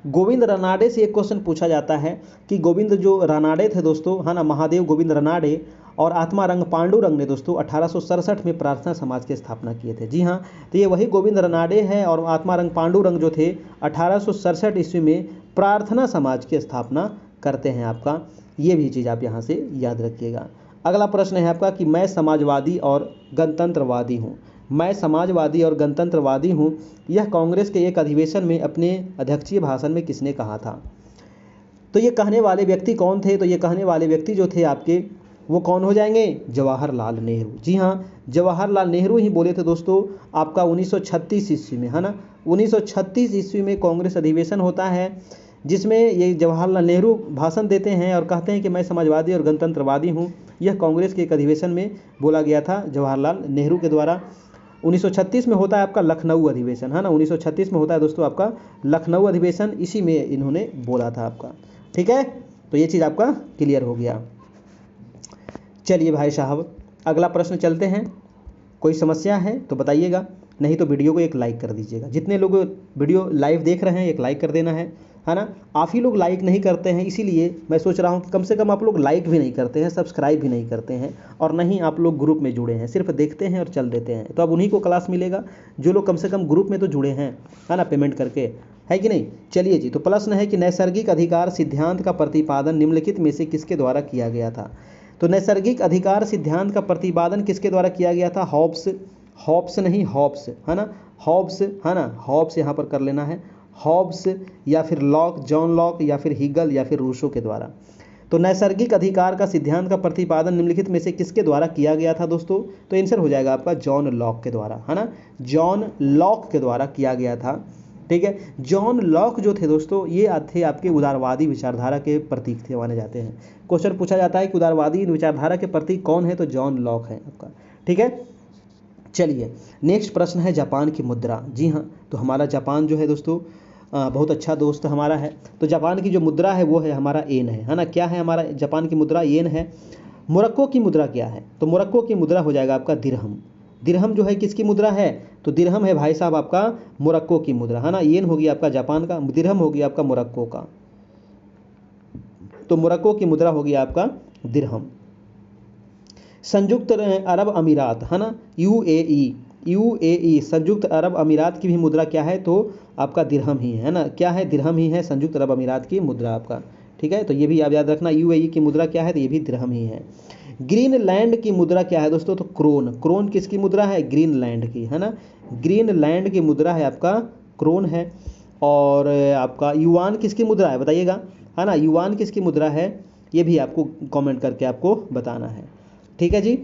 गोविंद रानाडे से एक क्वेश्चन पूछा जाता है कि गोविंद जो रानाडे थे दोस्तों, है ना, महादेव गोविंद रानाडे और आत्मारंग पांडुरंग ने दोस्तों 1867 में प्रार्थना समाज की स्थापना किए थे। जी हाँ, तो ये वही गोविंद रानाडे हैं और आत्मारंग पांडुरंग जो थे 1867 ईस्वी में प्रार्थना समाज की स्थापना करते हैं आपका। ये भी चीज़ आप यहाँ से याद रखिएगा। अगला प्रश्न है आपका कि मैं समाजवादी और गणतंत्रवादी हूँ। मैं समाजवादी और गणतंत्रवादी हूँ, यह कांग्रेस के एक अधिवेशन में अपने अध्यक्षीय भाषण में किसने कहा था। तो ये कहने वाले व्यक्ति कौन थे, तो ये कहने वाले व्यक्ति जो थे आपके वो कौन हो जाएंगे, जवाहरलाल नेहरू। जी हाँ, जवाहरलाल नेहरू ही बोले थे दोस्तों आपका 1936 ईस्वी में, है ना। 1936 ईस्वी में कांग्रेस अधिवेशन होता है जिसमें ये जवाहरलाल नेहरू भाषण देते हैं और कहते हैं कि मैं समाजवादी और गणतंत्रवादी हूँ। यह कांग्रेस के एक अधिवेशन में बोला गया था जवाहरलाल नेहरू के द्वारा। 1936 में होता है आपका लखनऊ अधिवेशन, है ना। 1936 में होता है दोस्तों आपका लखनऊ अधिवेशन, इसी में इन्होंने बोला था आपका। ठीक है, तो ये चीज़ आपका क्लियर हो गया। चलिए भाई साहब अगला प्रश्न चलते हैं। कोई समस्या है तो बताइएगा, नहीं तो वीडियो को एक लाइक कर दीजिएगा। जितने लोग वीडियो लाइव देख रहे हैं एक लाइक कर देना है ना। आप ही लोग लाइक नहीं करते हैं, इसीलिए मैं सोच रहा हूँ कि कम से कम आप लोग लाइक भी नहीं करते हैं, सब्सक्राइब भी नहीं करते हैं, और नहीं आप लोग ग्रुप में जुड़े हैं, सिर्फ देखते हैं और चल देते हैं। तो अब उन्हीं को क्लास मिलेगा जो लोग कम से कम ग्रुप में तो जुड़े हैं, है ना, पेमेंट करके, है कि नहीं। चलिए जी, तो प्रश्न है कि नैसर्गिक अधिकार सिद्धांत का प्रतिपादन निम्नलिखित में से किसके द्वारा किया गया था। तो नैसर्गिक अधिकार सिद्धांत का प्रतिपादन किसके द्वारा किया गया था, हॉब्स नहीं हॉब्स, है ना, हॉब्स, है ना, हॉब्स यहाँ पर कर लेना है, हॉब्स या फिर लॉक, जॉन लॉक या फिर हीगल या फिर रूसो के द्वारा। तो नैसर्गिक अधिकार का सिद्धांत का प्रतिपादन निम्नलिखित में से किसके द्वारा किया गया था दोस्तों, तो आंसर हो जाएगा आपका जॉन लॉक के द्वारा, है ना, जॉन लॉक के द्वारा किया गया था। ठीक है, जॉन लॉक जो थे दोस्तों ये थे आपके उदारवादी विचारधारा के प्रतीक थे माने जाते हैं। क्वेश्चन पूछा जाता है कि उदारवादी विचारधारा के प्रतीक कौन है, तो जॉन लॉक है आपका। ठीक है, चलिए नेक्स्ट प्रश्न है जापान की मुद्रा। जी हाँ, तो हमारा जापान जो है दोस्तों बहुत अच्छा दोस्त हमारा है। तो जापान की जो मुद्रा है वो है हमारा येन है ना। क्या है हमारा जापान की मुद्रा, येन है। मोरक्को की मुद्रा क्या है, तो मोरक्को की मुद्रा हो जाएगा आपका दिरहम। दिरहम जो है किसकी मुद्रा है, तो दिरहम है भाई साहब आपका मोरक्को की मुद्रा, है ना। येन होगी आपका जापान का, दिरहम होगी आपका मोरक्को का। तो मोरक्को की मुद्रा होगी आपका दिरहम। संयुक्त अरब अमीरात, है ना, यूएई संयुक्त अरब अमीरात की भी मुद्रा क्या है, तो आपका दिरहम ही है ना। क्या है, दिरहम ही है संयुक्त अरब अमीरात की मुद्रा आपका। ठीक है, तो ये भी आप याद रखना, यूएई की मुद्रा क्या है, तो ये भी दिरहम ही है। ग्रीनलैंड की मुद्रा क्या है दोस्तों, तो क्रोन। क्रोन किसकी मुद्रा है, ग्रीनलैंड की, है ना। ग्रीनलैंड की मुद्रा है आपका क्रोन है। और आपका युआन किसकी मुद्रा है बताइएगा, है ना, युआन किसकी मुद्रा है, ये भी आपको कमेंट करके आपको बताना है। ठीक है जी,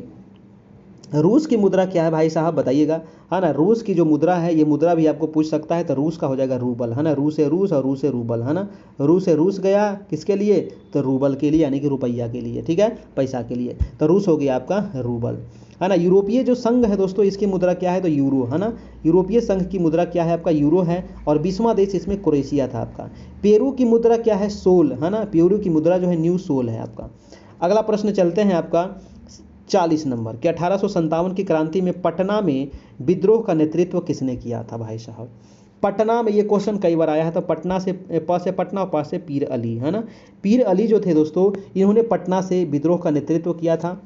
रूस की मुद्रा क्या है भाई साहब बताइएगा, है ना। रूस की जो मुद्रा है, ये मुद्रा भी आपको पूछ सकता है, तो रूस का हो जाएगा रूबल, है ना। रूस है रूस और रूस है रूबल, है ना। रूस है रूस गया किसके लिए, तो रूबल के लिए, यानी कि रुपया के लिए, ठीक है, पैसा के लिए। तो रूस हो गया आपका रूबल, है ना। यूरोपीय जो संघ है दोस्तों, इसकी मुद्रा क्या है, तो यूरो, है ना। यूरोपीय संघ की मुद्रा क्या है आपका, यूरो है। और 20वां देश इसमें क्रोएशिया था आपका। पेरू की मुद्रा क्या है, सोल, है ना। पेरू की मुद्रा जो है न्यू सोल है आपका। अगला प्रश्न चलते हैं आपका 40 नंबर कि 1857 की क्रांति में पटना में विद्रोह का नेतृत्व किसने किया था भाई साहब। पटना में, ये क्वेश्चन कई बार आया है, तो पटना से, प से पटना और पा से पीर अली, है ना। पीर अली जो थे दोस्तों, इन्होंने पटना से विद्रोह का नेतृत्व किया था,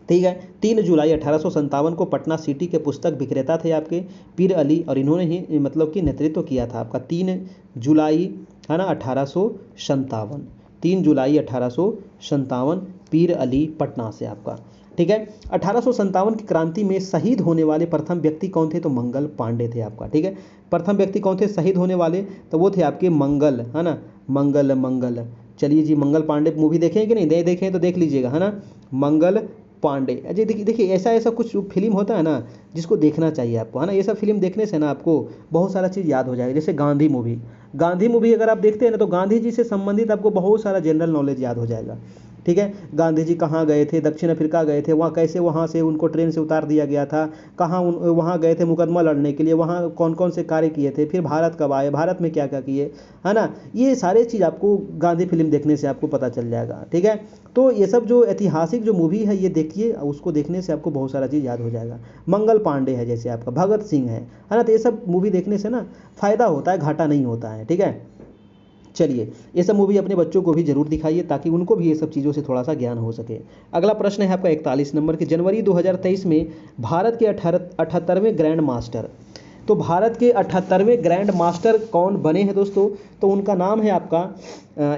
ठीक है। 3 जुलाई 1857 को पटना सिटी के पुस्तक विक्रेता थे आपके पीर अली, और इन्होंने ही मतलब कि नेतृत्व किया था आपका 3 जुलाई, है ना, 1857, 3 जुलाई 1857, पीर अली पटना से आपका, ठीक है। 1857 की क्रांति में शहीद होने वाले प्रथम व्यक्ति कौन थे, तो मंगल पांडे थे आपका, ठीक है। प्रथम व्यक्ति कौन थे शहीद होने वाले, तो वो थे आपके मंगल, है ना। मंगल, मंगल, चलिए जी, मंगल पांडे मूवी देखें कि नहीं, देखें तो देख लीजिएगा, है ना। मंगल पांडे, अजय देखिए देखिए, ऐसा ऐसा कुछ फिल्म होता है ना जिसको देखना चाहिए आपको, है ना। ये सब फिल्म देखने से ना आपको बहुत सारा चीज़ याद हो जाएगा। जैसे गांधी मूवी, गांधी मूवी अगर आप देखते हैं ना, तो गांधी जी से संबंधित आपको बहुत सारा जनरल नॉलेज याद हो जाएगा, ठीक है। गांधी जी कहाँ गए थे, दक्षिण अफ्रीका गए थे, वहाँ कैसे वहाँ से उनको ट्रेन से उतार दिया गया था, कहाँ वहाँ गए थे मुकदमा लड़ने के लिए, वहाँ कौन कौन से कार्य किए थे, फिर भारत कब आए, भारत में क्या क्या किए, है ना। ये सारे चीज़ आपको गांधी फिल्म देखने से आपको पता चल जाएगा, ठीक है। तो ये सब जो ऐतिहासिक जो मूवी है, ये देखिए, उसको देखने से आपको बहुत सारा चीज़ याद हो जाएगा। मंगल पांडे है, जैसे आपका भगत सिंह है ना। तो ये सब मूवी देखने से ना फ़ायदा होता है, घाटा नहीं होता है, ठीक है। चलिए, ये सब मूवी अपने बच्चों को भी जरूर दिखाइए, ताकि उनको भी ये सब चीज़ों से थोड़ा सा ज्ञान हो सके। अगला प्रश्न है आपका 41 नंबर कि जनवरी 2023 में भारत के 78वें ग्रैंड मास्टर, तो भारत के 78वें ग्रैंड मास्टर कौन बने हैं दोस्तों, तो उनका नाम है आपका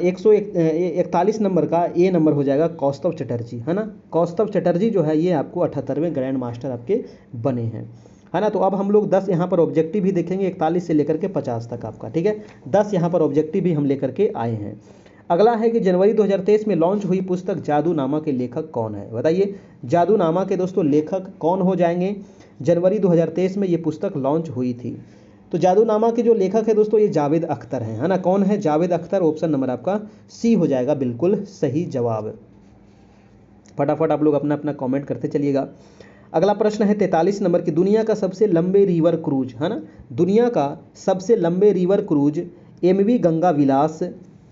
141 नंबर का ए नंबर हो जाएगा, कौस्तव चटर्जी, है ना। कौस्तव चटर्जी जो है, ये आपको 78वें ग्रैंड मास्टर आपके बने हैं, है ना। तो अब हम लोग 10 यहाँ पर ऑब्जेक्टिव भी देखेंगे, 41 से लेकर के 50 तक आपका, ठीक है। 10 यहाँ पर ऑब्जेक्टिव भी हम लेकर के आए हैं। अगला है कि जनवरी 2023 में लॉन्च हुई पुस्तक जादूनामा के लेखक कौन है, बताइए। जादूनामा के दोस्तों लेखक कौन हो जाएंगे, जनवरी 2023 में ये पुस्तक लॉन्च हुई थी। तो जादूनामा के जो लेखक है दोस्तों, ये जावेद अख्तर हैं, है ना। कौन है, जावेद अख्तर। ऑप्शन नंबर आपका सी हो जाएगा, बिल्कुल सही जवाब। फटाफट आप लोग अपना अपना कमेंट करते चलिएगा। अगला प्रश्न है 43 नंबर की दुनिया का सबसे लंबे रिवर क्रूज, है ना। दुनिया का सबसे लंबे रिवर क्रूज एमवी गंगा विलास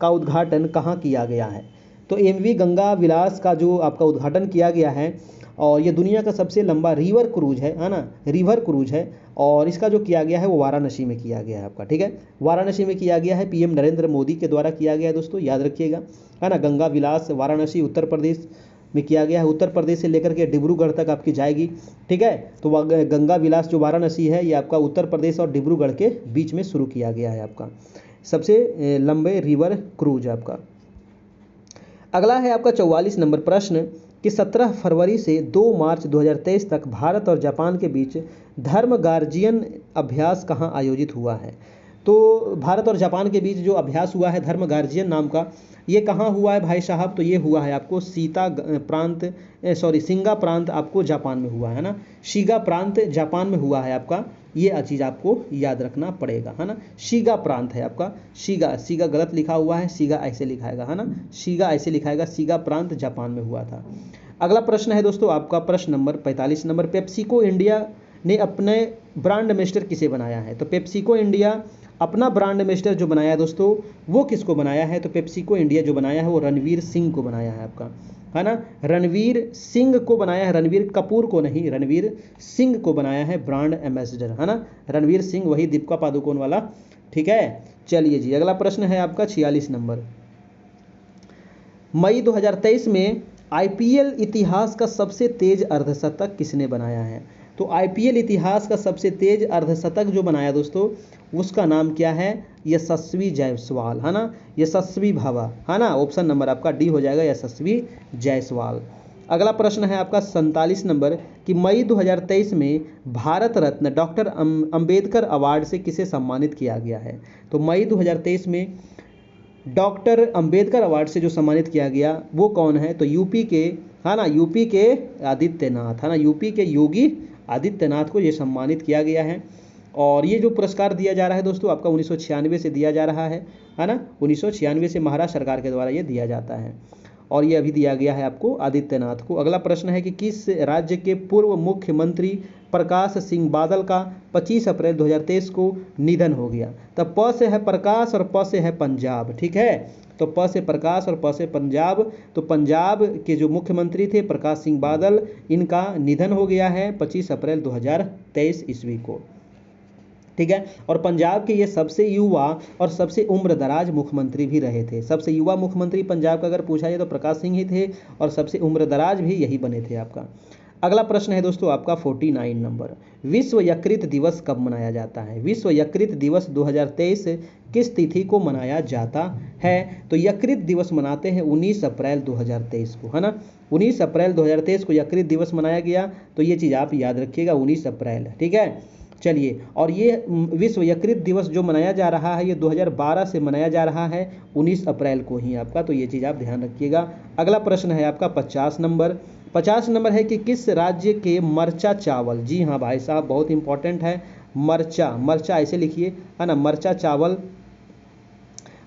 का उद्घाटन कहाँ किया गया है, तो एमवी गंगा विलास का जो आपका उद्घाटन किया गया है, और ये दुनिया का सबसे लंबा रिवर क्रूज है ना, रिवर क्रूज है। और इसका जो किया गया है वो वाराणसी में किया गया है आपका, ठीक है। वाराणसी में किया गया है, पीएम नरेंद्र मोदी के द्वारा किया गया है दोस्तों, याद रखिएगा, है ना। गंगा विलास वाराणसी उत्तर प्रदेश में किया गया है, उत्तर प्रदेश से लेकर के डिब्रूगढ़ तक आपकी जाएगी, ठीक है। तो गंगा विलास जो वाराणसी है, ये आपका उत्तर प्रदेश और डिब्रूगढ़ के बीच में शुरू किया गया है आपका, सबसे लंबे रिवर क्रूज आपका। अगला है आपका 44 नंबर प्रश्न कि 17 फरवरी से 2 मार्च 2023 तक भारत और जापान के बीच धर्म गार्जियन अभ्यास कहाँ आयोजित हुआ है, तो भारत और जापान के बीच जो अभ्यास हुआ है धर्म गार्जियन नाम का, ये कहाँ हुआ है भाई साहब, तो ये हुआ है आपको सिंगा प्रांत आपको जापान में हुआ है ना। शिगा प्रांत जापान में हुआ है आपका, ये चीज़ आपको याद रखना पड़ेगा, है ना। शिगा प्रांत है आपका, शिगा, शिगा गलत लिखा हुआ है, शिगा ऐसे लिखाएगा, है ना। शिगा ऐसे लिखाएगा, शिगा प्रांत जापान में हुआ था। अगला प्रश्न है दोस्तों आपका प्रश्न नंबर 45 नंबर, पेप्सिको इंडिया ने अपने ब्रांड एम्बेसडर किसे बनाया है, तो पेप्सिको इंडिया अपना ब्रांड एम्बेसडर जो बनाया है दोस्तों, वो किसको बनाया है, तो पेप्सिको इंडिया जो बनाया है वो रणवीर सिंह को बनाया है आपका, है ना। रणवीर सिंह को बनाया है, रणवीर कपूर को नहीं, रणवीर सिंह को बनाया है ब्रांड एम्बेसडर, है ना। रणवीर सिंह वही दीपिका पादुकोण वाला, ठीक है। चलिए जी, अगला प्रश्न है आपका 46 नंबर, मई 2023 में आईपीएल इतिहास का सबसे तेज अर्धशतक किसने बनाया है, तो आईपीएल इतिहास का सबसे तेज अर्धशतक जो बनाया दोस्तों, उसका नाम क्या है, यशस्वी जायसवाल, है ना। यशस्वी भाभा, है ना। ऑप्शन नंबर आपका डी हो जाएगा, यशस्वी जायसवाल। अगला प्रश्न है आपका 47 नंबर कि मई 2023 में भारत रत्न डॉक्टर अंबेडकर अवार्ड से किसे सम्मानित किया गया है, तो मई 2023 में डॉक्टर अंबेडकर अवार्ड से जो सम्मानित किया गया वो कौन है, तो यूपी के, है ना, यूपी के आदित्यनाथ, है ना, यूपी के योगी आदित्यनाथ को ये सम्मानित किया गया है। और ये जो पुरस्कार दिया जा रहा है दोस्तों आपका 1996 से दिया जा रहा है ना, 1996 से महाराष्ट्र सरकार के द्वारा ये दिया जाता है और ये अभी दिया गया है आपको आदित्यनाथ को। अगला प्रश्न है कि किस राज्य के पूर्व मुख्यमंत्री प्रकाश सिंह बादल का 25 अप्रैल 2023 को निधन हो गया। तब प से है प्रकाश और प से है पंजाब, ठीक है, तो प से प्रकाश और प से पंजाब। तो पंजाब के जो मुख्यमंत्री थे प्रकाश सिंह बादल, इनका निधन हो गया है 25 अप्रैल 2023 ईस्वी को, ठीक है। और पंजाब के ये सबसे युवा और सबसे उम्रदराज मुख्यमंत्री भी रहे थे। सबसे युवा मुख्यमंत्री पंजाब का अगर पूछा जाए तो प्रकाश सिंह ही थे और सबसे उम्रदराज भी यही बने थे आपका। अगला प्रश्न है दोस्तों आपका 49 नंबर, विश्व यकृत दिवस कब मनाया जाता है? विश्व यकृत दिवस 2023 किस तिथि को मनाया जाता है? तो यकृत दिवस मनाते हैं 19 अप्रैल 2023 को, है ना, 19 अप्रैल 2023 को यकृत दिवस मनाया गया। तो ये चीज़ आप याद रखिएगा, 19 अप्रैल, ठीक है। चलिए, और ये विश्व यकृत दिवस जो मनाया जा रहा है ये 2012 से मनाया जा रहा है 19 अप्रैल को ही आपका, तो ये चीज़ आप ध्यान रखिएगा। अगला प्रश्न है आपका 50 नंबर। 50 नंबर है कि किस राज्य के मरचा चावल, जी हाँ भाई साहब बहुत इंपॉर्टेंट है, मरचा, मरचा ऐसे लिखिए, है ना, मरचा चावल,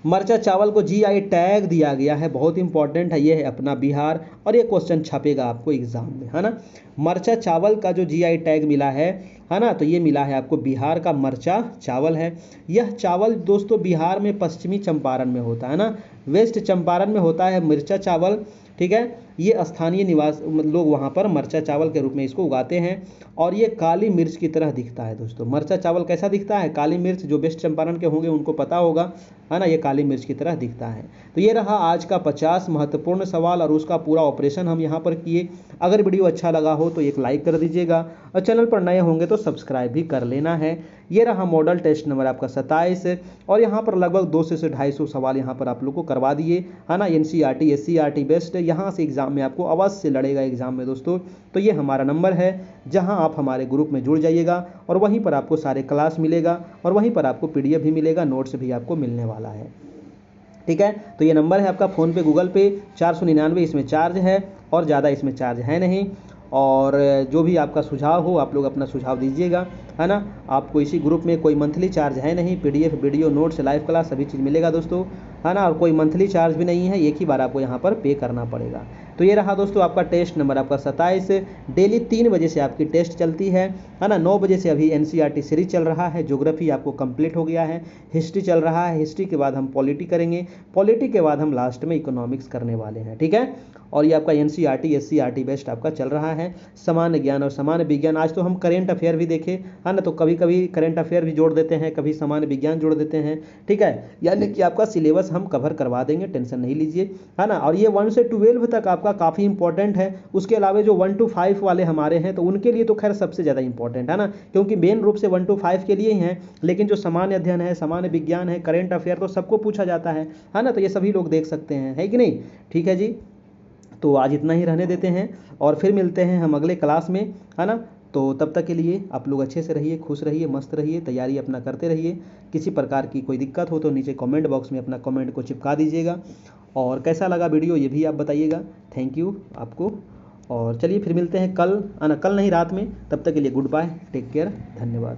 मरचा चावल को जीआई टैग दिया गया है, बहुत इंपॉर्टेंट है, ये है अपना बिहार। और ये क्वेश्चन छपेगा आपको एग्जाम में, है ना, मरचा चावल का जो जीआई टैग मिला है ना, तो ये मिला है आपको बिहार का मरचा चावल है। यह चावल दोस्तों बिहार में पश्चिमी चंपारण में होता है ना, वेस्ट चंपारण में होता है मिर्चा चावल, ठीक है। ये स्थानीय निवास लोग वहाँ पर मरचा चावल के रूप में इसको उगाते हैं और ये काली मिर्च की तरह दिखता है दोस्तों। मरचा चावल कैसा दिखता है? काली मिर्च, जो वेस्ट चंपारण के होंगे उनको पता होगा, है ना, ये काली मिर्च की तरह दिखता है। तो ये रहा आज का 50 महत्वपूर्ण सवाल और उसका पूरा ऑपरेशन हम यहाँ पर किए। अगर वीडियो अच्छा लगा हो तो एक लाइक कर दीजिएगा और चैनल पर नए होंगे तो सब्सक्राइब भी कर लेना है। ये रहा मॉडल टेस्ट नंबर आपका 27 और यहाँ पर लगभग 200 से 250 सवाल यहाँ पर आप लोग को करवा दिए, है ना, एनसीईआरटी एससीईआरटी बेस्ट, यहाँ से एग्जाम में आपको अवश्य लड़ेगा एग्जाम में दोस्तों। तो ये हमारा नंबर है जहाँ आप हमारे ग्रुप में जुड़ जाइएगा और वहीं पर आपको सारे क्लास मिलेगा और वहीं पर आपको पीडीएफ भी मिलेगा, नोट्स भी आपको मिलने वाला है, ठीक है। तो ये नंबर है आपका फ़ोन पे गूगल पे 499, इसमें चार्ज है और ज़्यादा इसमें चार्ज है नहीं। और जो भी आपका सुझाव हो आप लोग अपना सुझाव दीजिएगा, है ना। आपको इसी ग्रुप में कोई मंथली चार्ज है नहीं, PDF video notes live class सभी चीज़ मिलेगा दोस्तों, है ना, और कोई मंथली चार्ज भी नहीं है, एक ही बार आपको यहाँ पर पे करना पड़ेगा। तो ये रहा दोस्तों आपका टेस्ट नंबर आपका 27। डेली 3 बजे से आपकी टेस्ट चलती है ना, 9 बजे से अभी एनसीईआरटी सीरीज चल रहा है, ज्योग्राफी आपको कंप्लीट हो गया है, हिस्ट्री चल रहा है, हिस्ट्री के बाद हम पॉलिटी करेंगे, पॉलिटी के बाद हम लास्ट में इकोनॉमिक्स करने वाले हैं, ठीक है। और ये आपका एनसीईआरटी एससीईआरटी बेस्ट आपका चल रहा है, सामान्य ज्ञान और सामान्य विज्ञान। आज तो हम करेंट अफेयर भी देखे, है ना, तो कभी कभी करेंट अफेयर भी जोड़ देते हैं, कभी सामान्य विज्ञान जोड़ देते हैं, ठीक है, यानी कि आपका सिलेबस हम कवर करवा देंगे, टेंशन नहीं लीजिए, है ना। और ये 1 से 12 तक आपका काफ़ी इंपॉर्टेंट है। उसके अलावा जो 1 to 5 वाले हमारे हैं तो उनके लिए तो खैर सबसे ज़्यादा इंपॉर्टेंट है ना, क्योंकि मेन रूप से 1 to 5 के लिए ही हैं, लेकिन जो सामान्य अध्ययन है, सामान्य विज्ञान है, करेंट अफेयर तो सबको पूछा जाता है ना, तो ये सभी लोग देख सकते हैं, है कि नहीं, ठीक है जी। तो आज इतना ही रहने देते हैं और फिर मिलते हैं हम अगले क्लास में, है ना। तो तब तक के लिए आप लोग अच्छे से रहिए, खुश रहिए, मस्त रहिए, तैयारी अपना करते रहिए। किसी प्रकार की कोई दिक्कत हो तो नीचे कमेंट बॉक्स में अपना कमेंट को चिपका दीजिएगा और कैसा लगा वीडियो ये भी आप बताइएगा। थैंक यू आपको और चलिए फिर मिलते हैं कल, कल नहीं रात में। तब तक के लिए गुड बाय, टेक केयर, धन्यवाद।